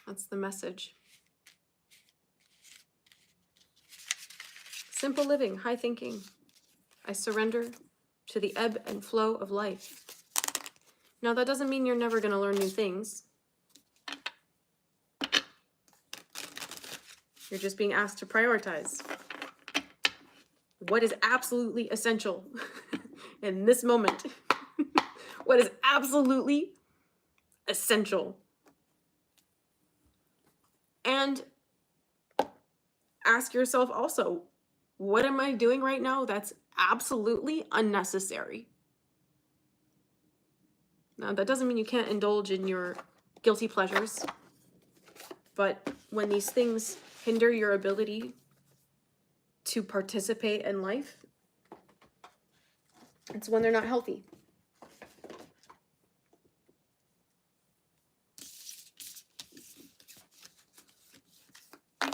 That's the message. Simple living, high thinking. I surrender to the ebb and flow of life. Now, that doesn't mean you're never going to learn new things. You're just being asked to prioritize what is absolutely essential in this moment. What is absolutely essential. And ask yourself also, what am I doing right now that's absolutely unnecessary? Now, that doesn't mean you can't indulge in your guilty pleasures, but when these things hinder your ability to participate in life, it's when they're not healthy.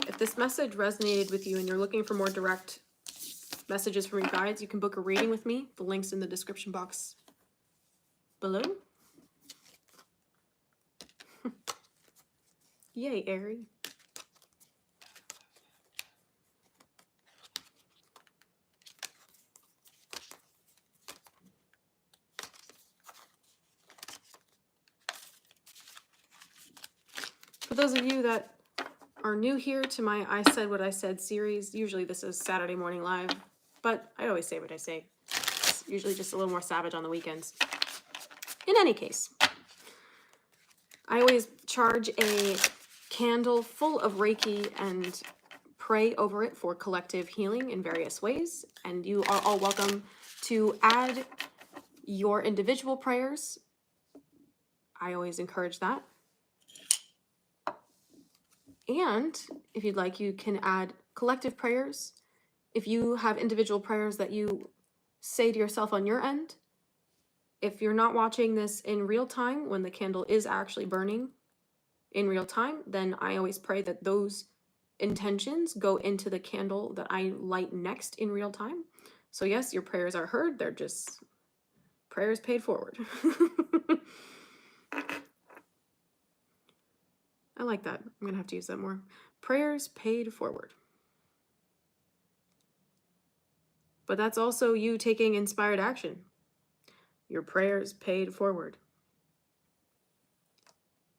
If this message resonated with you and you're looking for more direct messages from your guides, you can book a reading with me. The link's in the description box below. Yay, Airy. For those of you that are new here to my I Said What I Said series, usually this is Saturday morning live, but I always say what I say. It's usually just a little more savage on the weekends. In any case, I always charge a candle full of Reiki and pray over it for collective healing in various ways. And you are all welcome to add your individual prayers. I always encourage that. And if you'd like, you can add collective prayers. If you have individual prayers that you say to yourself on your end, if you're not watching this in real time, when the candle is actually burning in real time, then I always pray that those intentions go into the candle that I light next in real time. So yes, your prayers are heard. They're just prayers paid forward. I like that. I'm going to have to use that more. Prayers paid forward. But that's also you taking inspired action. Your prayers paid forward.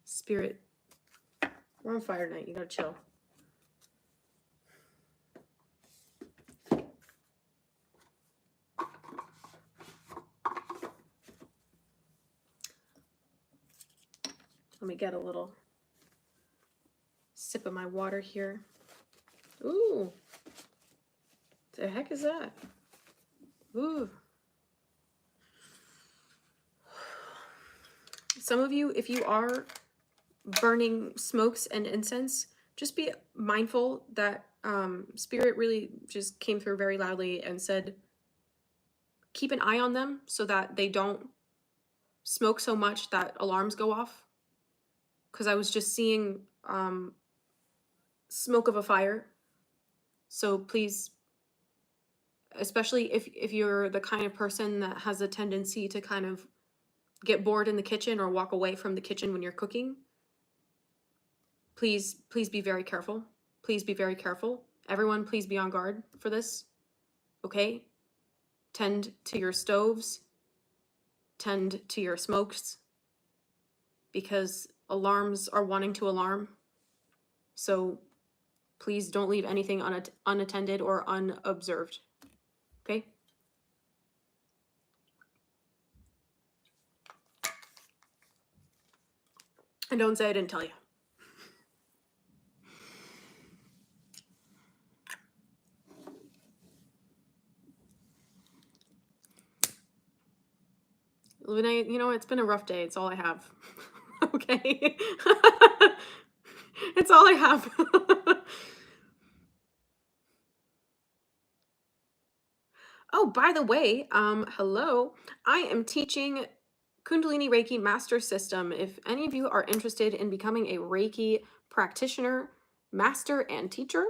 Spirit, we're on fire tonight. You gotta chill. Let me get a little sip of my water here. Ooh, the heck is that? Ooh. Some of you, if you are burning smokes and incense, just be mindful that Spirit really just came through very loudly and said, keep an eye on them so that they don't smoke so much that alarms go off. Because I was just seeing smoke of a fire. So please, especially if you're the kind of person that has a tendency to kind of get bored in the kitchen or walk away from the kitchen when you're cooking, please be very careful. Please be very careful. Everyone, please be on guard for this. Okay? Tend to your stoves. Tend to your smokes. Because alarms are wanting to alarm. So please don't leave anything unattended or unobserved. Okay? And don't say I didn't tell you. Luna, you know, it's been a rough day. It's all I have. Okay? It's all I have. Oh, by the way, hello. I am teaching Kundalini Reiki Master System. If any of you are interested in becoming a Reiki practitioner, master, and teacher,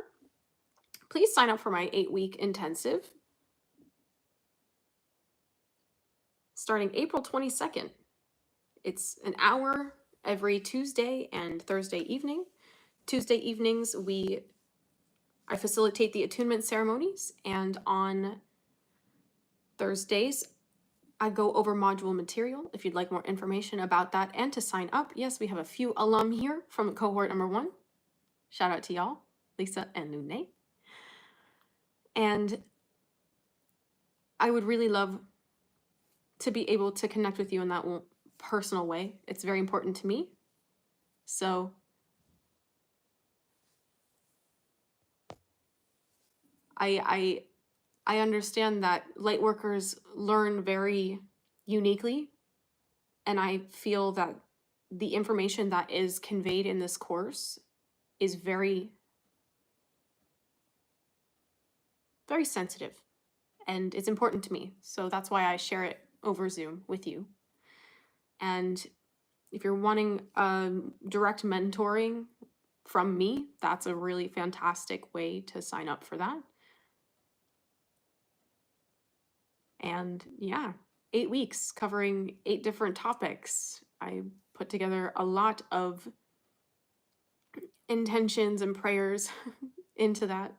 please sign up for my 8-week intensive starting April 22nd. It's an hour every Tuesday and Thursday evening. Tuesday evenings, I facilitate the attunement ceremonies, and on Thursdays, I go over module material. If you'd like more information about that and to sign up, yes, we have a few alum here from cohort number 1. Shout out to y'all, Lisa and Lune. And I would really love to be able to connect with you in that personal way. It's very important to me. So I understand that light workers learn very uniquely, and I feel that the information that is conveyed in this course is very, very sensitive, and it's important to me. So that's why I share it over Zoom with you. And if you're wanting direct mentoring from me, that's a really fantastic way to sign up for that. And yeah, 8 weeks covering 8 different topics. I put together a lot of intentions and prayers into that.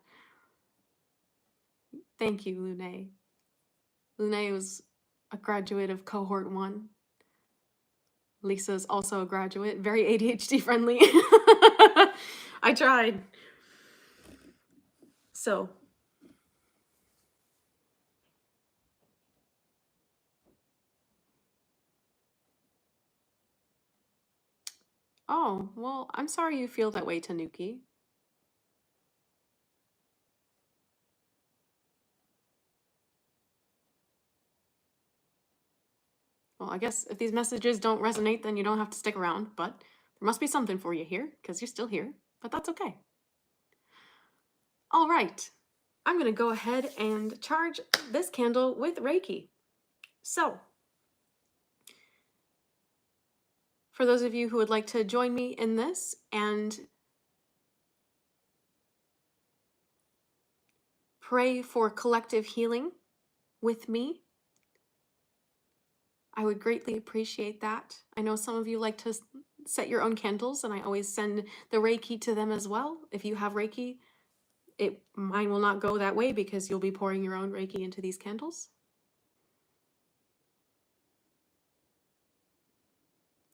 Thank you, Lune. Lune was a graduate of cohort 1. Lisa's also a graduate, very ADHD friendly. I tried. So, oh, well, I'm sorry you feel that way, Tanuki. Well, I guess if these messages don't resonate, then you don't have to stick around, but there must be something for you here, because you're still here, but that's okay. All right, I'm going to go ahead and charge this candle with Reiki. So, for those of you who would like to join me in this and pray for collective healing with me, I would greatly appreciate that. I know some of you like to set your own candles, and I always send the Reiki to them as well. If you have Reiki, mine will not go that way because you'll be pouring your own Reiki into these candles.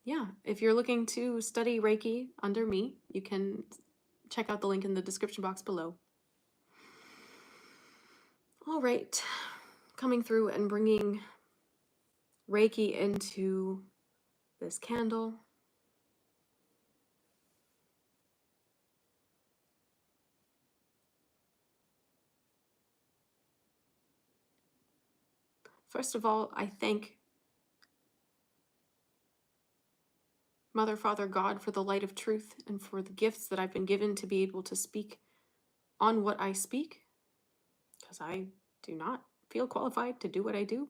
Yeah, if you're looking to study Reiki under me, you can check out the link in the description box below. All right, coming through and bringing Reiki into this candle. First of all, I thank Mother, Father, God for the light of truth and for the gifts that I've been given to be able to speak on what I speak, because I do not feel qualified to do what I do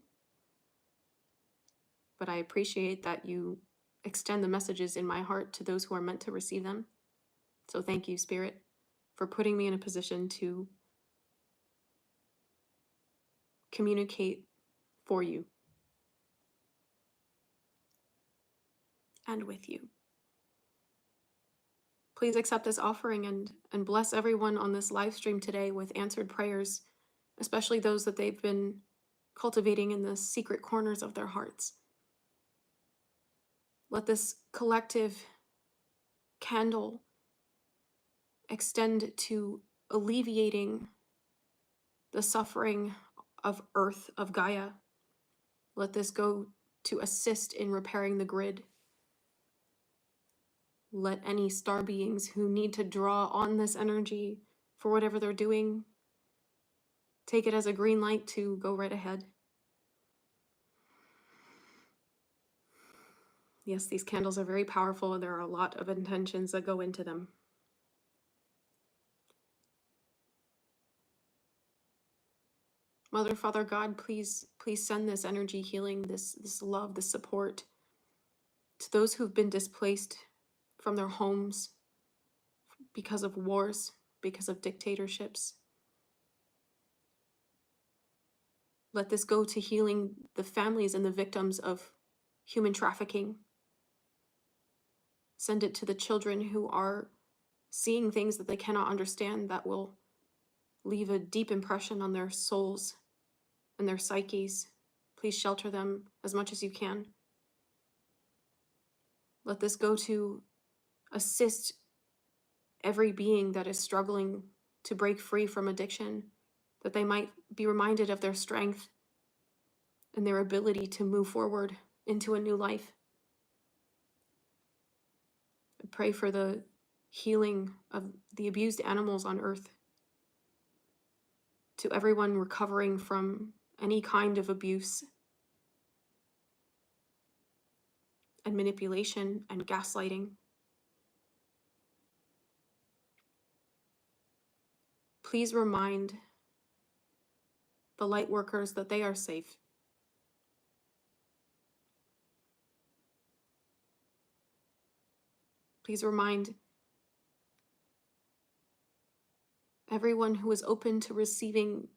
but I appreciate that you extend the messages in my heart to those who are meant to receive them. So thank you, Spirit, for putting me in a position to communicate for you and with you. Please accept this offering and bless everyone on this live stream today with answered prayers, especially those that they've been cultivating in the secret corners of their hearts. Let this collective candle extend to alleviating the suffering of Earth, of Gaia. Let this go to assist in repairing the grid. Let any star beings who need to draw on this energy for whatever they're doing take it as a green light to go right ahead. Yes, these candles are very powerful, and there are a lot of intentions that go into them. Mother, Father, God, please send this energy healing, this love, this support to those who've been displaced from their homes because of wars, because of dictatorships. Let this go to healing the families and the victims of human trafficking. Send it to the children who are seeing things that they cannot understand that will leave a deep impression on their souls and their psyches. Please shelter them as much as you can. Let this go to assist every being that is struggling to break free from addiction, that they might be reminded of their strength and their ability to move forward into a new life. I pray for the healing of the abused animals on earth, to everyone recovering from any kind of abuse and manipulation and gaslighting. Please remind the light workers that they are safe. Please remind everyone who is open to receiving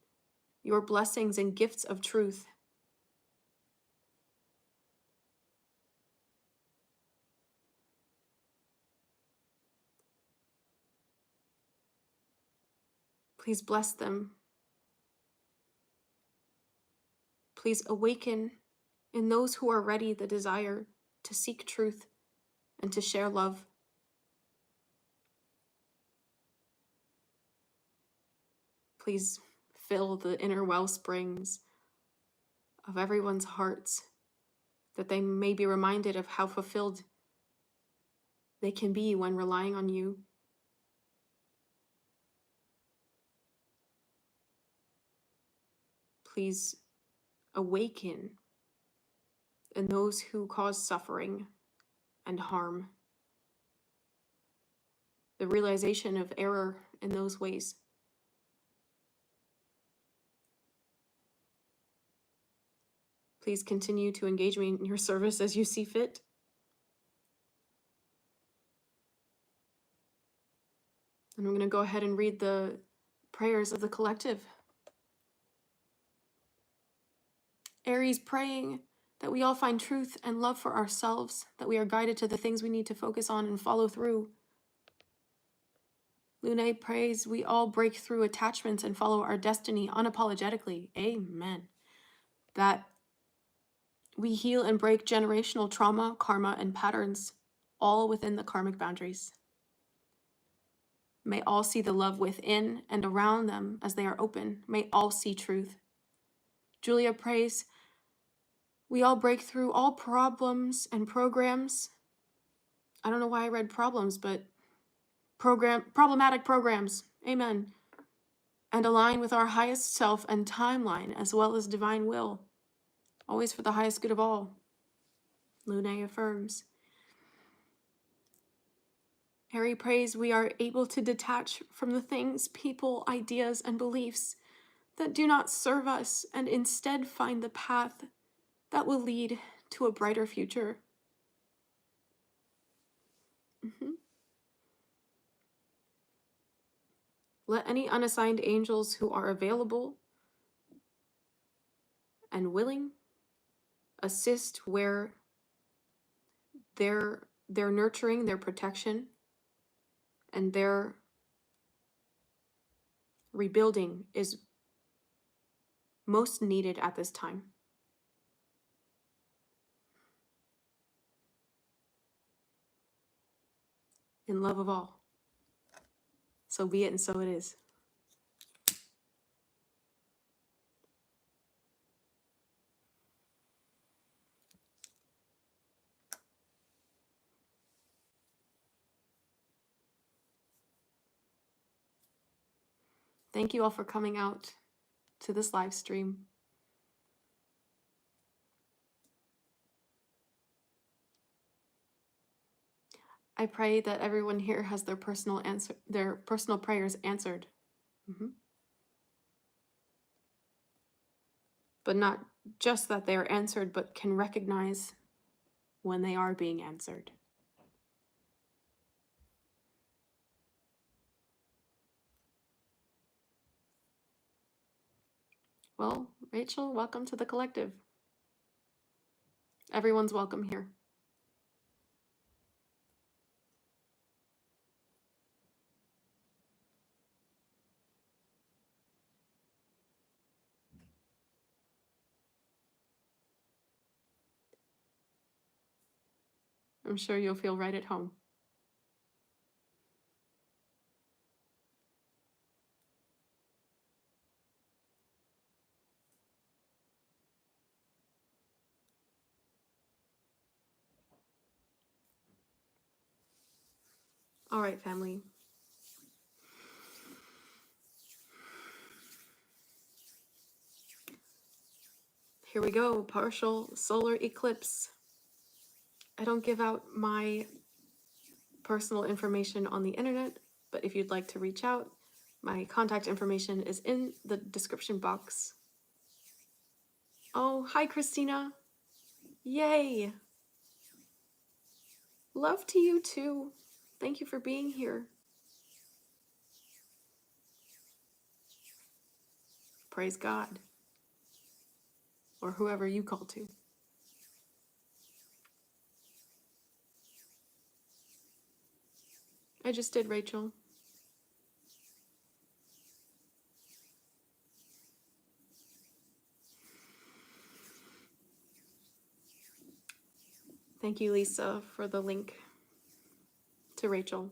your blessings and gifts of truth. Please bless them. Please awaken in those who are ready the desire to seek truth and to share love. Please fill the inner well springs of everyone's hearts, that they may be reminded of how fulfilled they can be when relying on you. Please awaken in those who cause suffering and harm, the realization of error in those ways. Please continue to engage me in your service as you see fit. And I'm going to go ahead and read the prayers of the collective. Aries praying that we all find truth and love for ourselves, that we are guided to the things we need to focus on and follow through. Lune prays we all break through attachments and follow our destiny unapologetically. Amen. That we heal and break generational trauma, karma, and patterns, all within the karmic boundaries. May all see the love within and around them as they are open. May all see truth. Julia prays we all break through all problems and programs. I don't know why I read problems, but problematic programs. Amen. And align with our highest self and timeline, as well as divine will. Always for the highest good of all. Lune affirms. Harry prays we are able to detach from the things, people, ideas, and beliefs that do not serve us, and instead find the path that will lead to a brighter future. Mhm. Let any unassigned angels who are available and willing assist where their nurturing, their protection, and their rebuilding is most needed at this time. In love of all. So be it and so it is. Thank you all for coming out to this live stream. I pray that everyone here has their personal prayers answered. But not just that they are answered, but can recognize when they are being answered. Well, Rachel, welcome to the collective. Everyone's welcome here. I'm sure you'll feel right at home. All right, family. Here we go, partial solar eclipse. I don't give out my personal information on the internet, but if you'd like to reach out, my contact information is in the description box. Oh, hi, Christina. Yay. Love to you too. Thank you for being here. Praise God. Or whoever you call to. I just did, Rachel. Thank you, Lisa, for the link to Rachel.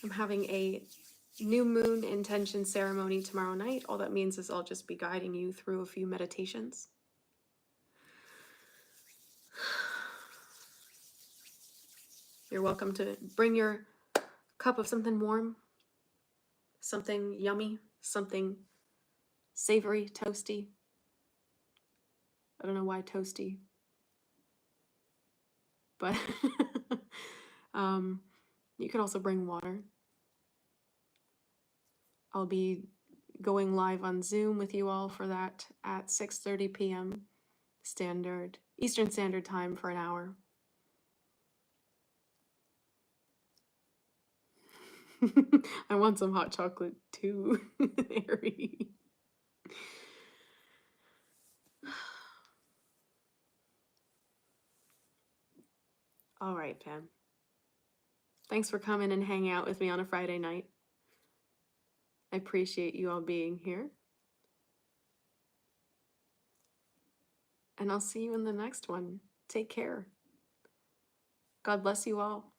I'm having a new moon intention ceremony tomorrow night. All that means is I'll just be guiding you through a few meditations. You're welcome to bring your cup of something warm, something yummy, something savory, toasty. I don't know why toasty, but you could also bring water. I'll be going live on Zoom with you all for that at 6:30 p.m. Eastern Standard Time for an hour. I want some hot chocolate too, Harry. All right, Pam. Thanks for coming and hanging out with me on a Friday night. I appreciate you all being here. And I'll see you in the next one. Take care. God bless you all.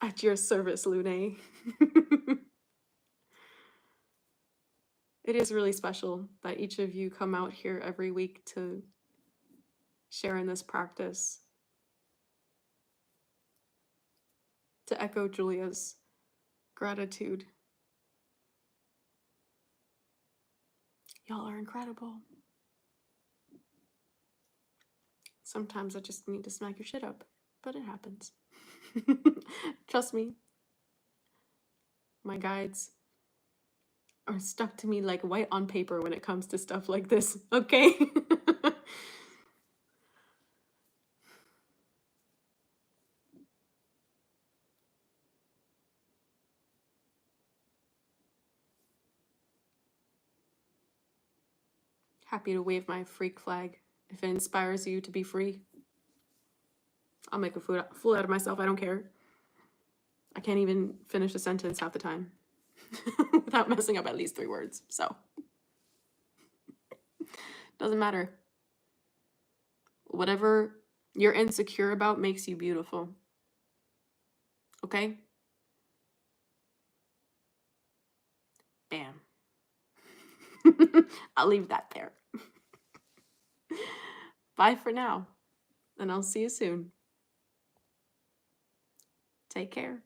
At your service, Lune. It is really special that each of you come out here every week to share in this practice. To echo Julia's gratitude. Y'all are incredible. Sometimes I just need to smack your shit up, but it happens. Trust me, my guides are stuck to me like white on paper when it comes to stuff like this, okay? Happy to wave my freak flag if it inspires you to be free. I'll make a fool out of myself, I don't care. I can't even finish a sentence half the time without messing up at least 3 words, so. Doesn't matter. Whatever you're insecure about makes you beautiful. Okay? Bam. I'll leave that there. Bye for now, and I'll see you soon. Take care.